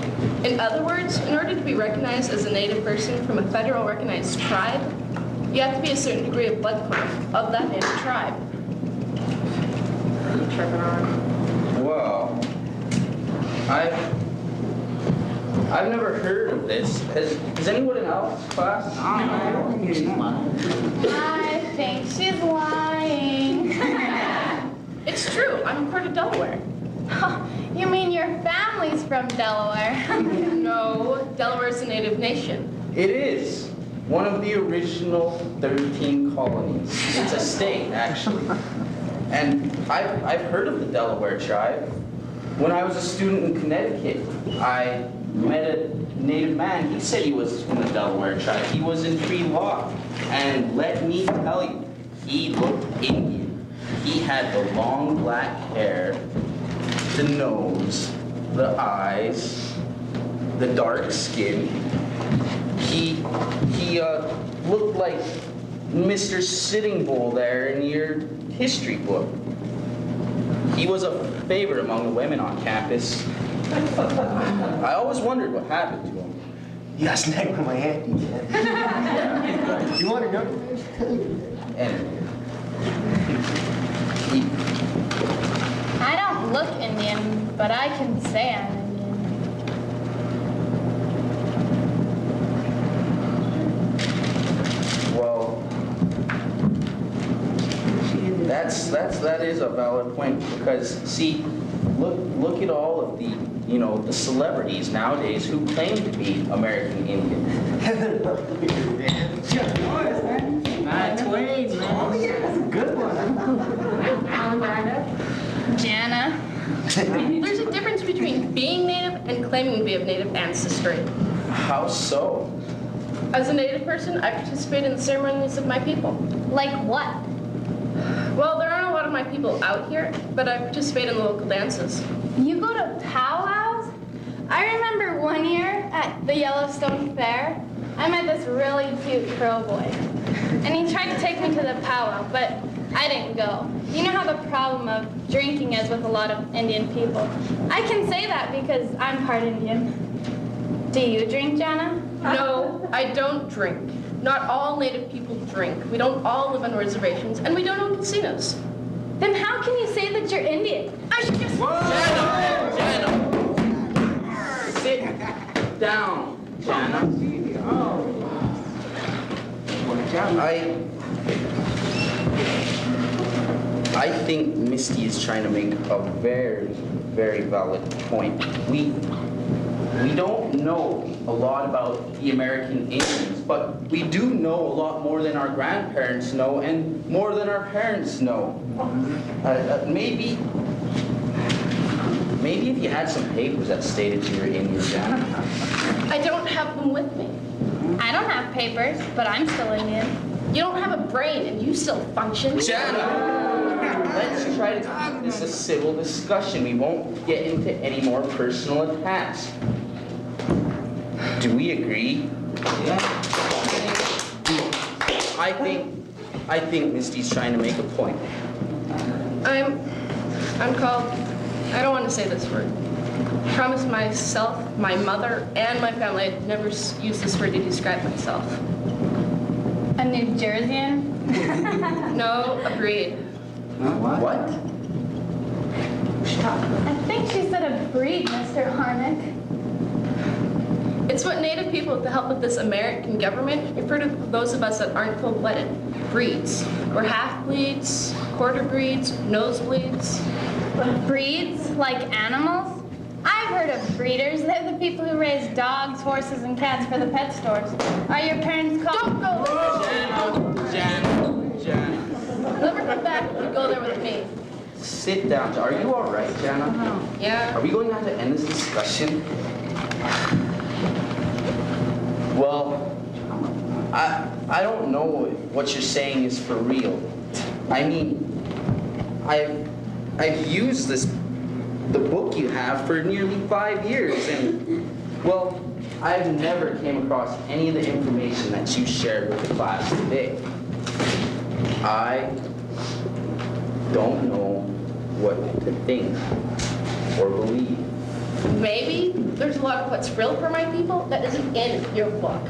In other words, in order to be recognized as a native person from a federal recognized tribe, You have to be a certain degree of blood clan of that native tribe. What are you tripping on? Well, I've never heard of this. Has anyone else class? I think she's lying. It's true. I'm a part of Delaware. You mean your family's from Delaware? No, Delaware's a native nation. It is one of the original 13 colonies. It's a state, actually. And I've heard of the Delaware tribe. When I was a student in Connecticut, I met a native man. He said he was from the Delaware tribe. He was in pre-law. And let me tell you, he looked Indian. He had the long black hair, the nose, the eyes, the dark skin. He looked like Mr. Sitting Bull there in your history book. He was a favorite among the women on campus. I always wondered what happened to him. You got snagged by my auntie, man. You want to know? And he, I don't look Indian, but I can say I'm Indian. well, that is a valid point because see, look at all of the the celebrities nowadays who claim to be American Indian. Matt Twain, man. Oh, yeah, that's a good one. Jana. There's a difference between being native and claiming to be of native ancestry. How so? As a native person, I participate in the ceremonies of my people. Like what? Well, there aren't a lot of my people out here, but I participate in the local dances. You go to powwows? I remember one year at the Yellowstone Fair, I met this really cute crow boy. And he tried to take me to the powwow, but I didn't go. You know how the problem of drinking is with a lot of Indian people. I can say that because I'm part Indian. Do you drink, Jana? No, I don't drink. Not all native people drink. We don't all live on reservations, and we don't own casinos. Then how can you say that you're Indian? I should just... Jana! Sit down, Jana. I think Misty is trying to make a very, very valid point. We don't know a lot about the American Indians, but we do know a lot more than our grandparents know and more than our parents know. Maybe if you had some papers that stated you were Indian, Jana. I don't have them with me. I don't have papers, but I'm still Indian. You don't have a brain, and you still function. Jana, let's try to keep this a civil discussion. We won't get into any more personal attacks. Do we agree? Yeah. I think Misty's trying to make a point. I'm called, I don't want to say this word. I promised myself, my mother, and my family I'd never use this word to describe myself. A New Jerseyan? No, a breed. What? I think she said a breed, Mr. Harnick. It's what native people, with the help of this American government, refer to those of us that aren't full-blooded. Breeds. We're half-breeds, quarter breeds, nosebleeds. Breeds? Like animals? I've heard of breeders. They're the people who raise dogs, horses, and cats for the pet stores. Are your parents called... Don't go there! Jana. Never come back if you go there with me. Sit down. Are you all right, Jana? Yeah. Are we going to have to end this discussion? Well, I don't know if what you're saying is for real. I mean, I've used the book you have for nearly 5 years, and well, I've never came across any of the information that you shared with the class today. I don't know what to think or believe. Maybe there's a lot of what's real for my people that isn't in your book.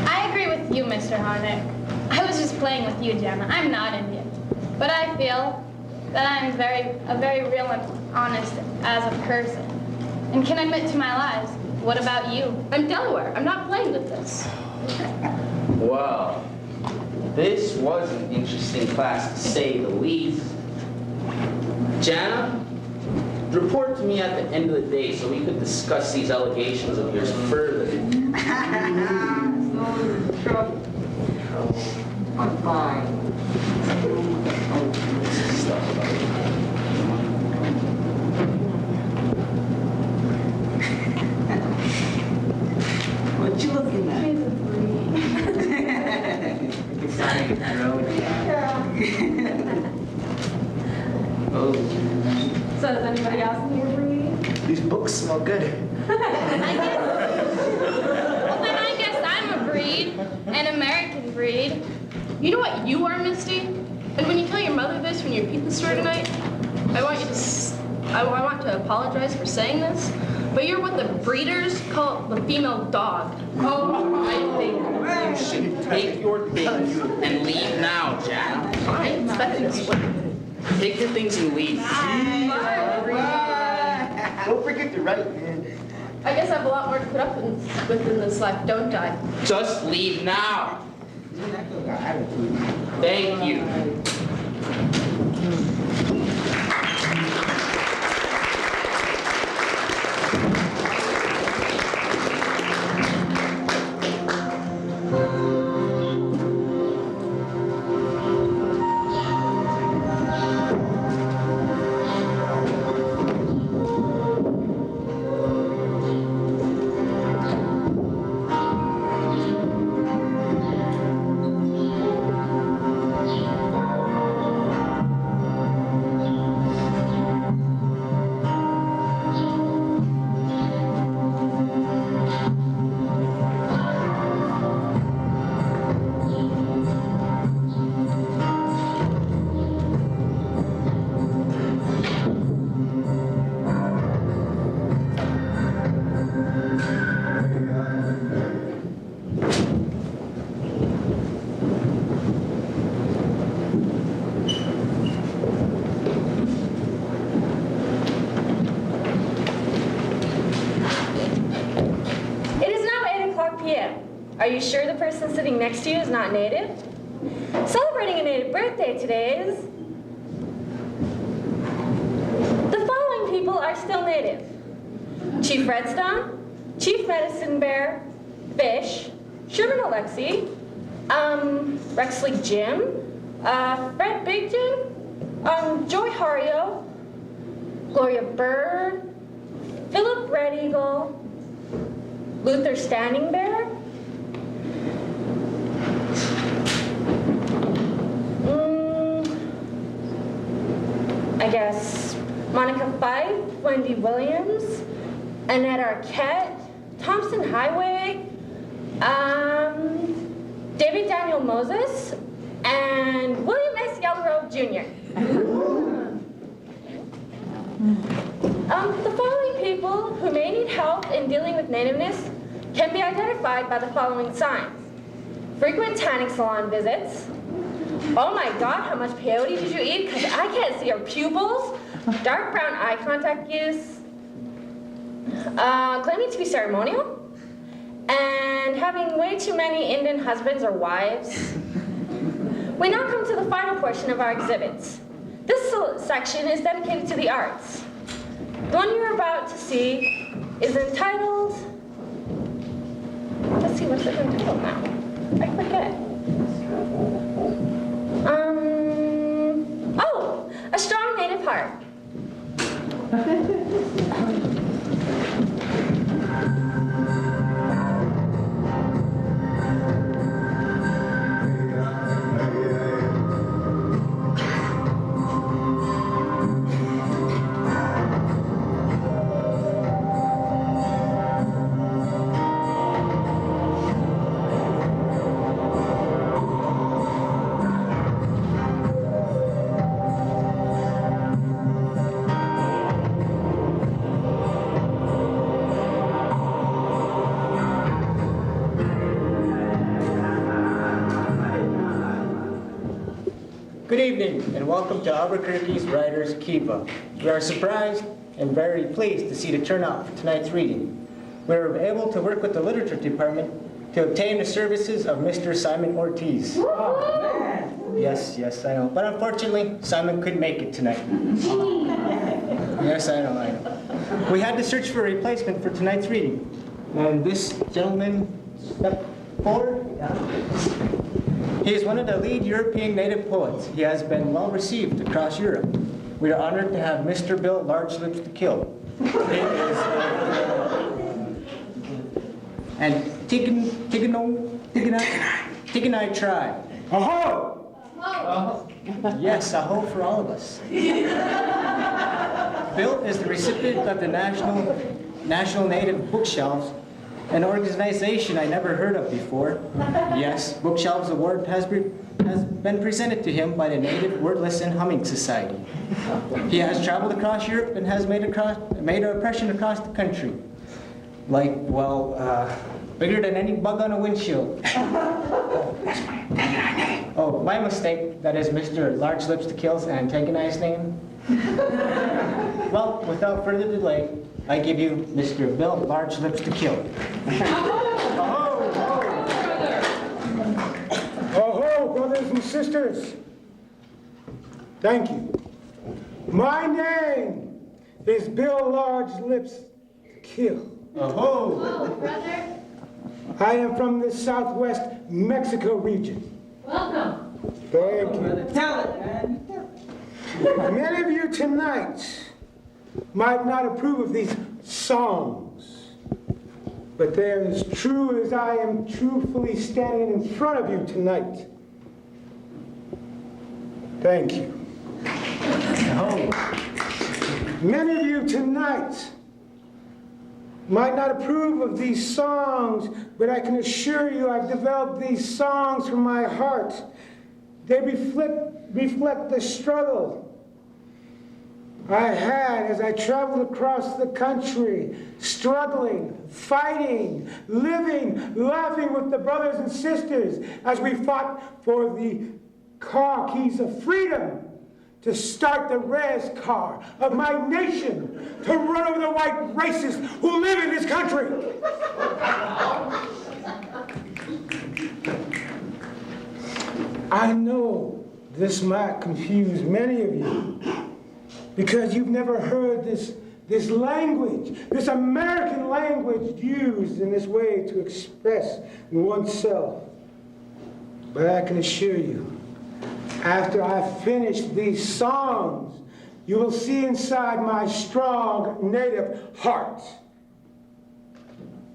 I agree with you, Mr. Harnick. I was just playing with you, Gemma. I'm not Indian. But I feel that I'm very real and honest as a person. And can admit to my lies. What about you? I'm Delaware. I'm not playing with this. Well, this was an interesting class to say the least. Jana, report to me at the end of the day so we could discuss these allegations of yours further. Trouble. I'm fine. What you looking at? Sorry, Oh. So does anybody else in here breed? These books smell good. Well, then I guess I'm a breed, an American breed. You know what you are, Misty? And when you tell your mother this when you repeat the story tonight, I want to apologize for saying this, but you're what the breeders call the female dog. Oh, I think you should take your things and leave now, Jana. Fine, it's better this way. Take your things and leave. Don't forget to write, man. I guess I have a lot more to put up with in this life, don't I? Just leave now. Thank you. Are you sure the person sitting next to you is not native? Celebrating a native birthday today is... The following people are still native. Chief Redstone, Chief Medicine Bear, Fish, Sherman Alexi, Rexley Jim, Fred Big Jim, Joy Hario, Gloria Bird, Philip Red Eagle, Luther Standing Bear, I guess Monica Fife, Wendy Williams, Annette Arquette, Thompson Highway, David Daniel Moses, and William S. Yellowrobe Jr. The following people who may need help in dealing with nativeness can be identified by the following signs. Frequent tanning salon visits. Oh my God, how much peyote did you eat? Because I can't see your pupils. Dark brown eye contact use. Claiming to be ceremonial. And having way too many Indian husbands or wives. We now come to the final portion of our exhibits. This section is dedicated to the arts. The one you're about to see is entitled, let's see, what's it entitled now? I forget. Oh, A Strong Native Heart. Good evening, and welcome to Albuquerque's Writers' Kiva. We are surprised and very pleased to see the turnout for tonight's reading. We were able to work with the literature department to obtain the services of Mr. Simon Ortiz. Oh, man. Yes, I know. But unfortunately, Simon couldn't make it tonight. Yes, I know. We had to search for a replacement for tonight's reading. And this gentleman, step forward. He is one of the lead European native poets. He has been well received across Europe. We are honored to have Mr. Bill Large Lips to Kill. He is and Tiganai tribe. Aho! Yes, aho for all of us. Bill is the recipient of the National Native Bookshelves, an organization I never heard of before. Yes, Bookshelves Award has been presented to him by the Native Wordless and Humming Society. He has traveled across Europe and has made an impression across the country. Like, well, bigger than any bug on a windshield. Oh, my mistake. That is Mr. Large Lips to Kill's antagonized name. Well, without further delay, I give you Mr. Bill Large Lips to Kill. Oh, brothers and sisters. Thank you. My name is Bill Large Lips to Kill. Oh, brother. I am from the southwest Mexico region. Welcome. Thank you. Tell it, man. Many of you tonight might not approve of these songs, but they're as true as I am truthfully standing in front of you tonight. Thank you. Many of you tonight might not approve of these songs, but I can assure you I've developed these songs from my heart. They reflect the struggle I had as I traveled across the country, struggling, fighting, living, laughing with the brothers and sisters as we fought for the car keys of freedom to start the race car of my nation to run over the white racists who live in this country. I know this might confuse many of you because you've never heard this language, this American language used in this way to express oneself. But I can assure you, after I finish these songs, you will see inside my strong native heart.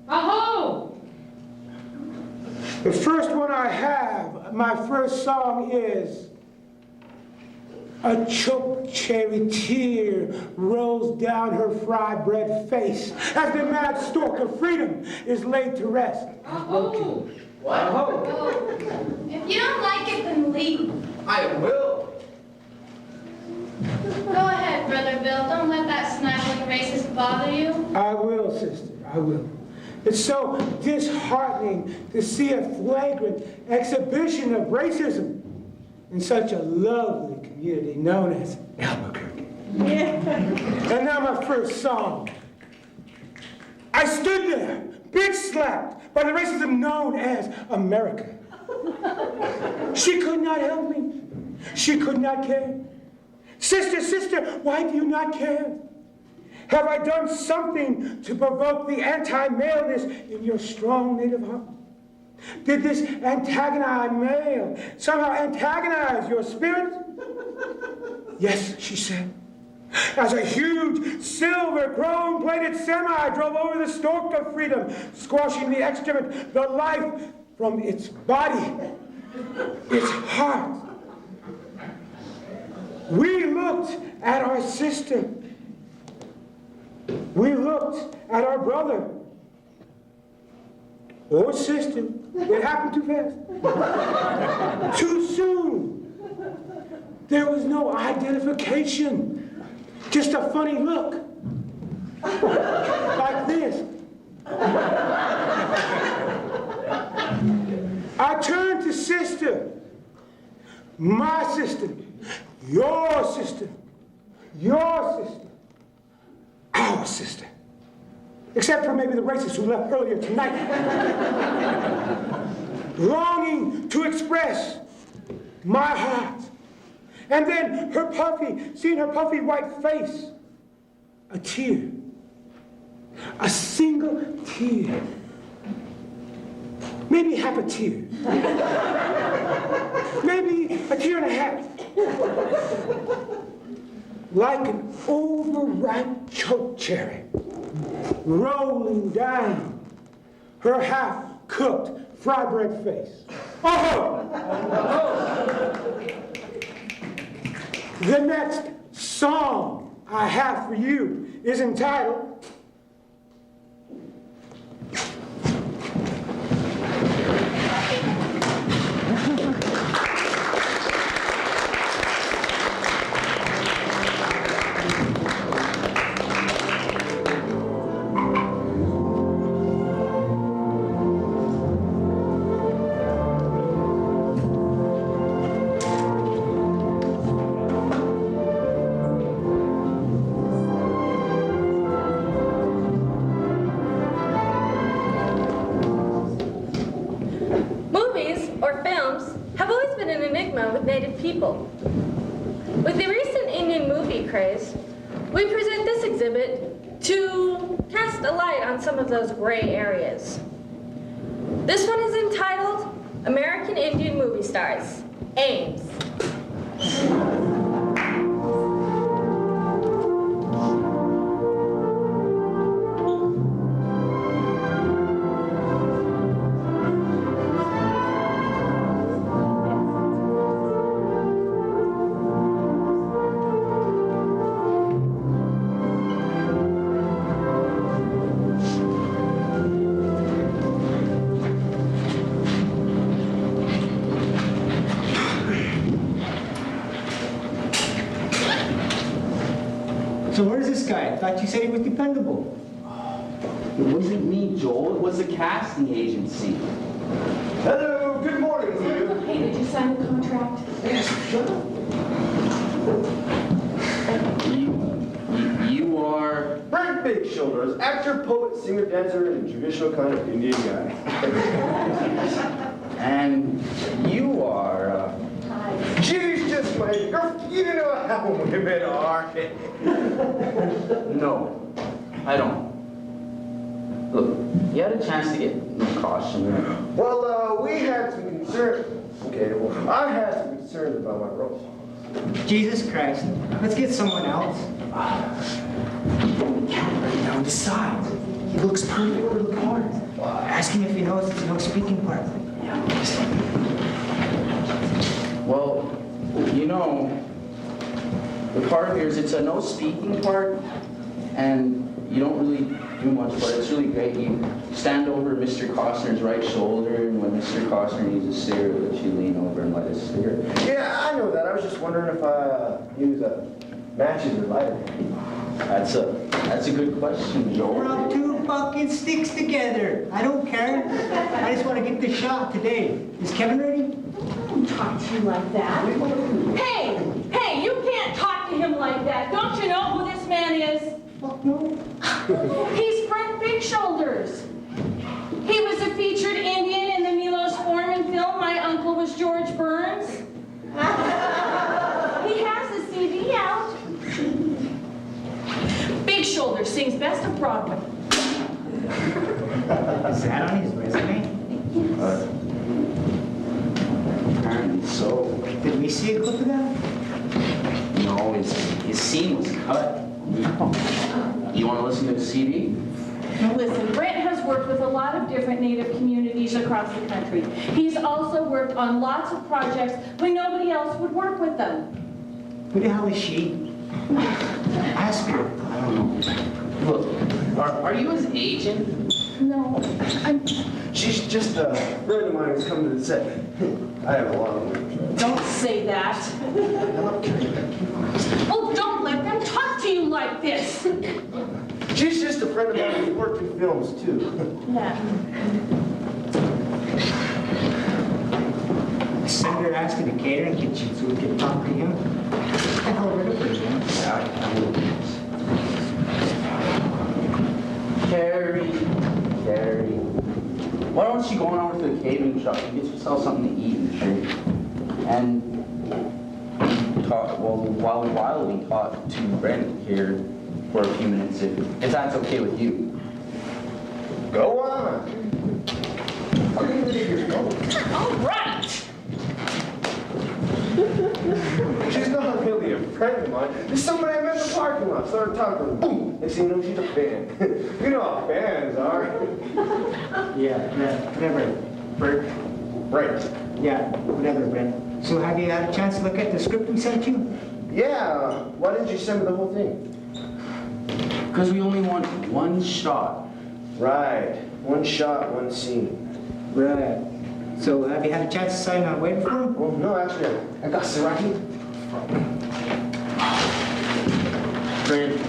Aho! The first one I have, my first song is a choked cherry tear rolls down her fried bread face as the mad stork of freedom is laid to rest. Aho! Aho! If you don't like it, then leave. I will. Go ahead, Brother Bill. Don't let that sniveling racist bother you. I will, sister, I will. It's so disheartening to see a flagrant exhibition of racism in such a lovely community known as Albuquerque. And now my first song. I stood there, bitch slapped by the racism known as America. She could not help me. She could not care. Sister, sister, why do you not care? Have I done something to provoke the anti-maleness in your strong native heart? Did this antagonized male somehow antagonize your spirit? Yes, she said. As a huge silver chrome-plated semi drove over the stalk of freedom, squashing the excrement, the life from its body, its heart. We looked at our sister. We looked at our brother or sister. It happened too fast. Too soon. There was no identification. Just a funny look. Like this. I turned to sister. My sister. your sister, your sister, our sister. Except for maybe the racist who left earlier tonight. Longing to express my heart. And then seeing her puffy white face, a tear, a single tear, maybe half a tear, maybe a tear and a half, like an overripe choke cherry, rolling down her half-cooked fry bread face. Oh! The next song I have for you is entitled with Native people. With the recent Indian movie craze, we present this exhibit to cast a light on some of those gray areas. This one is entitled American Indian Movie Stars, Ames. So where's this guy? I thought you said he was dependable. It wasn't me, Joel. It was the casting agency. Hello, good morning to you. Hey, did you sign the contract? Yes, shut up. You are... Frank Big Shoulders, actor, poet, singer, dancer, and traditional kind of Indian guy. And you are... She's just my girl. You know how women are. No, I don't. Look, you had a chance to get no costume. Well, we had some concerns. Okay, well, I had some concerns about my role. Jesus Christ. Let's get someone else. We can't right now decide. He looks perfect for the part. Ask him if he knows it's no speaking part. Well, you know, the part here is it's a no speaking part, and you don't really do much, but it's really great. You stand over Mr. Costner's right shoulder, and when Mr. Costner needs a stare, let you lean over and let it stare. Yeah, I know that. I was just wondering if I use matches or lighter. That's a good question, Joel. Rub two fucking sticks together. I don't care. I just want to get this shot today. Is Kevin ready? Don't talk to you like that. Hey, you can't talk to him like that. Don't you know who this man is? He's Frank Big Shoulders. He was a featured Indian in the Milos Forman film, My Uncle Was George Burns. He has a CD out. Big Shoulders sings Best of Broadway. Is that on his resume? Apparently so. Did we see a clip of that? No, his scene was cut. You want to listen to the CD? Listen, Brent has worked with a lot of different Native communities across the country. He's also worked on lots of projects when nobody else would work with them. Who the hell is she? Ask her. I don't know. Look, are you his agent? No, She's just a friend of mine who's coming to the set. I have a lot of them. don't say that. Oh, don't let them talk to you like this. She's just a friend of mine who's worked in films, too. Yeah. Send her asking the catering kitchen so we can talk to him. Carrie, why don't you go on over to the catering shop and get yourself something to eat and drink? And while we talk to Brent here for a few minutes, if that's okay with you. Go on. All right. She's not really a friend of mine. There's somebody I met in the parking lot. Started talking. Boom. Next thing you know, she's a fan. You know how fans are. Yeah, whatever, Bert. Right. Yeah, whatever, Brent. So have you had a chance to look at the script we sent you? Yeah. Why didn't you send me the whole thing? Because we only want one shot. Right. One shot, one scene. Right. So have you had a chance to sign a waiver form? Well, no, actually, I got it right here. Brent,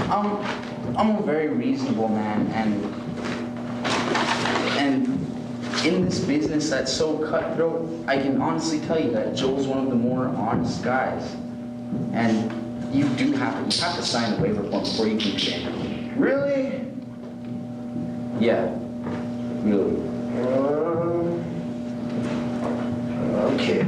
I'm a very reasonable man, and in this business that's so cutthroat, I can honestly tell you that Joel's one of the more honest guys. And you have to sign the waiver form before you can do anything. Really? Yeah, really. Okay.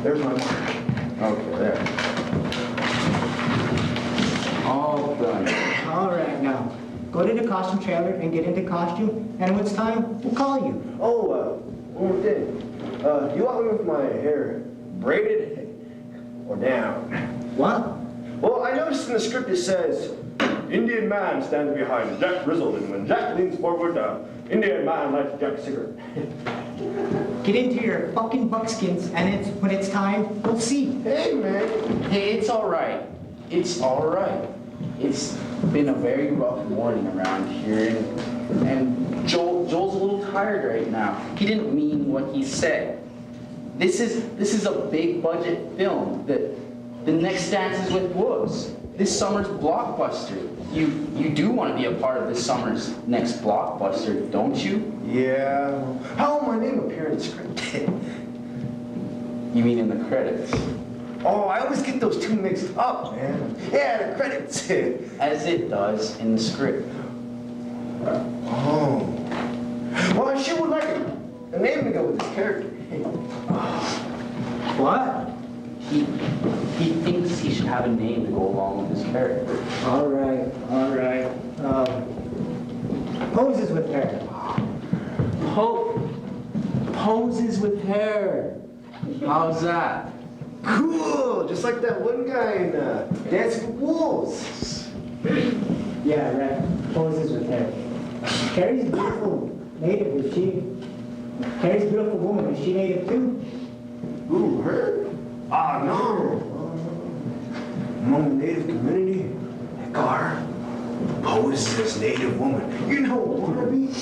There's my mark. Okay, there. All done. All right, now, go to the costume trailer and get into costume, and when it's time, we'll call you. Oh, one more thing. You want me with my hair braided or down? What? Well, I noticed in the script it says, Indian man stands behind Jack Grizzled, and when Jack leans forward, Indian man lights Jack's cigarette. Get into your fucking buckskins, and when it's time, we'll see. Hey, man. Hey, it's all right. It's all right. It's been a very rough morning around here, and Joel's a little tired right now. He didn't mean what he said. This is a big budget film. The next Dances with Wolves. This summer's blockbuster. You do want to be a part of this summer's next blockbuster, don't you? Yeah. How will my name appear in the script? You mean in the credits? Oh, I always get those two mixed up, man. Yeah, the credits. As it does in the script. Oh. Well, I sure would like a name to go with this character. What? He thinks he should have a name to go along with his character. All right. Poses with hair. Poses with hair. How's that? Cool, just like that one guy in Dancing with Wolves. Yeah, right. Poses with hair. Carrie's beautiful native. Carrie's a beautiful woman. Is she native too? Ooh, her? Ah, no. Among the native community, Gar poses as native woman. You know what wannabe?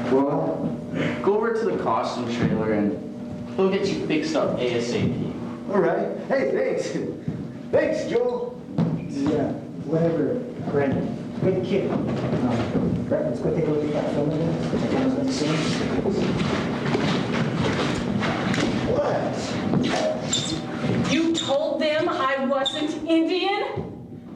Well, go over to the costume trailer and we'll get you fixed up ASAP. All right. Hey, thanks. Thanks, Joel. Yeah, whatever, Brent. Good kid. Brent, let's go take a look at that film again. Let's go check out that scene. What? You told them I wasn't Indian?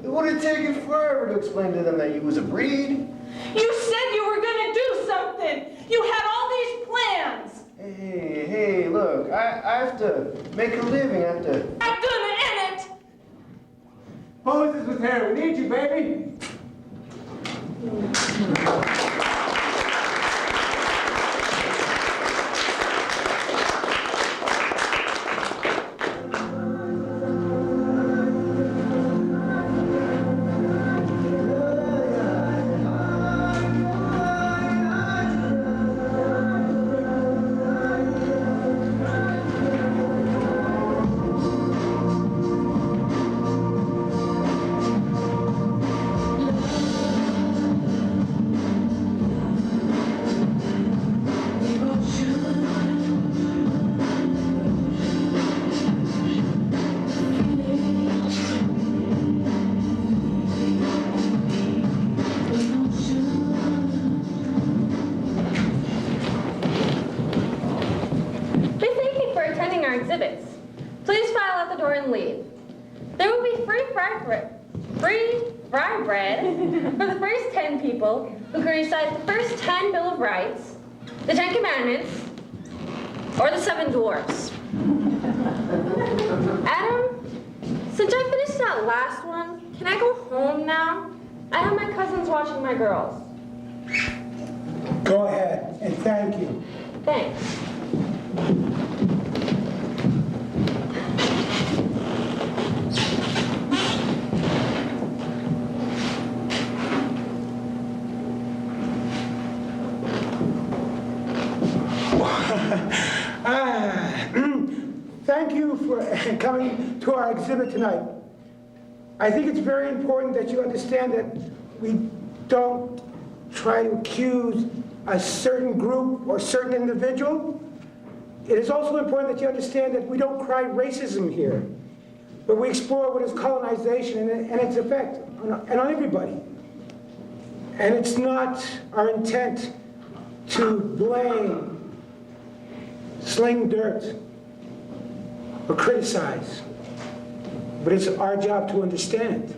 It would have taken forever to explain to them that you was a breed. You said you were gonna do something. You had all these plans. Hey, look, I have to make a living. I have to... I'm gonna end it. Poses with hair. We need you, baby. fry bread for the first 10 people who can recite the first 10 Bill of Rights, the 10 Commandments, or the 7 Dwarfs. Adam, since I finished that last one, can I go home now? I have my cousins watching my girls. Go ahead, and thank you. Thanks. Thank you for coming to our exhibit tonight. I think it's very important that you understand that we don't try to accuse a certain group or certain individual. It is also important that you understand that we don't cry racism here, but we explore what is colonization and its effect on everybody. And it's not our intent to blame, sling dirt, or criticize, but it's our job to understand.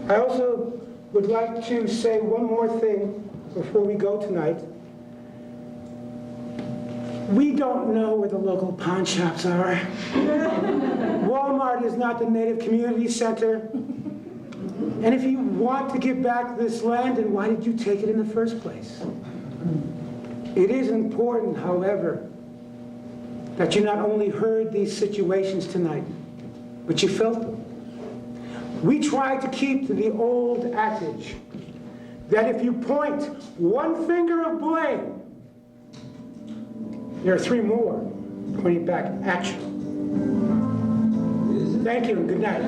I also would like to say one more thing before we go tonight. We don't know where the local pawn shops are. Walmart is not the Native Community Center. And if you want to give back this land, then why did you take it in the first place? It is important, however, that you not only heard these situations tonight, but you felt them. We try to keep to the old adage that if you point one finger of blame, there are 3 more pointing back at you. Thank you and good night.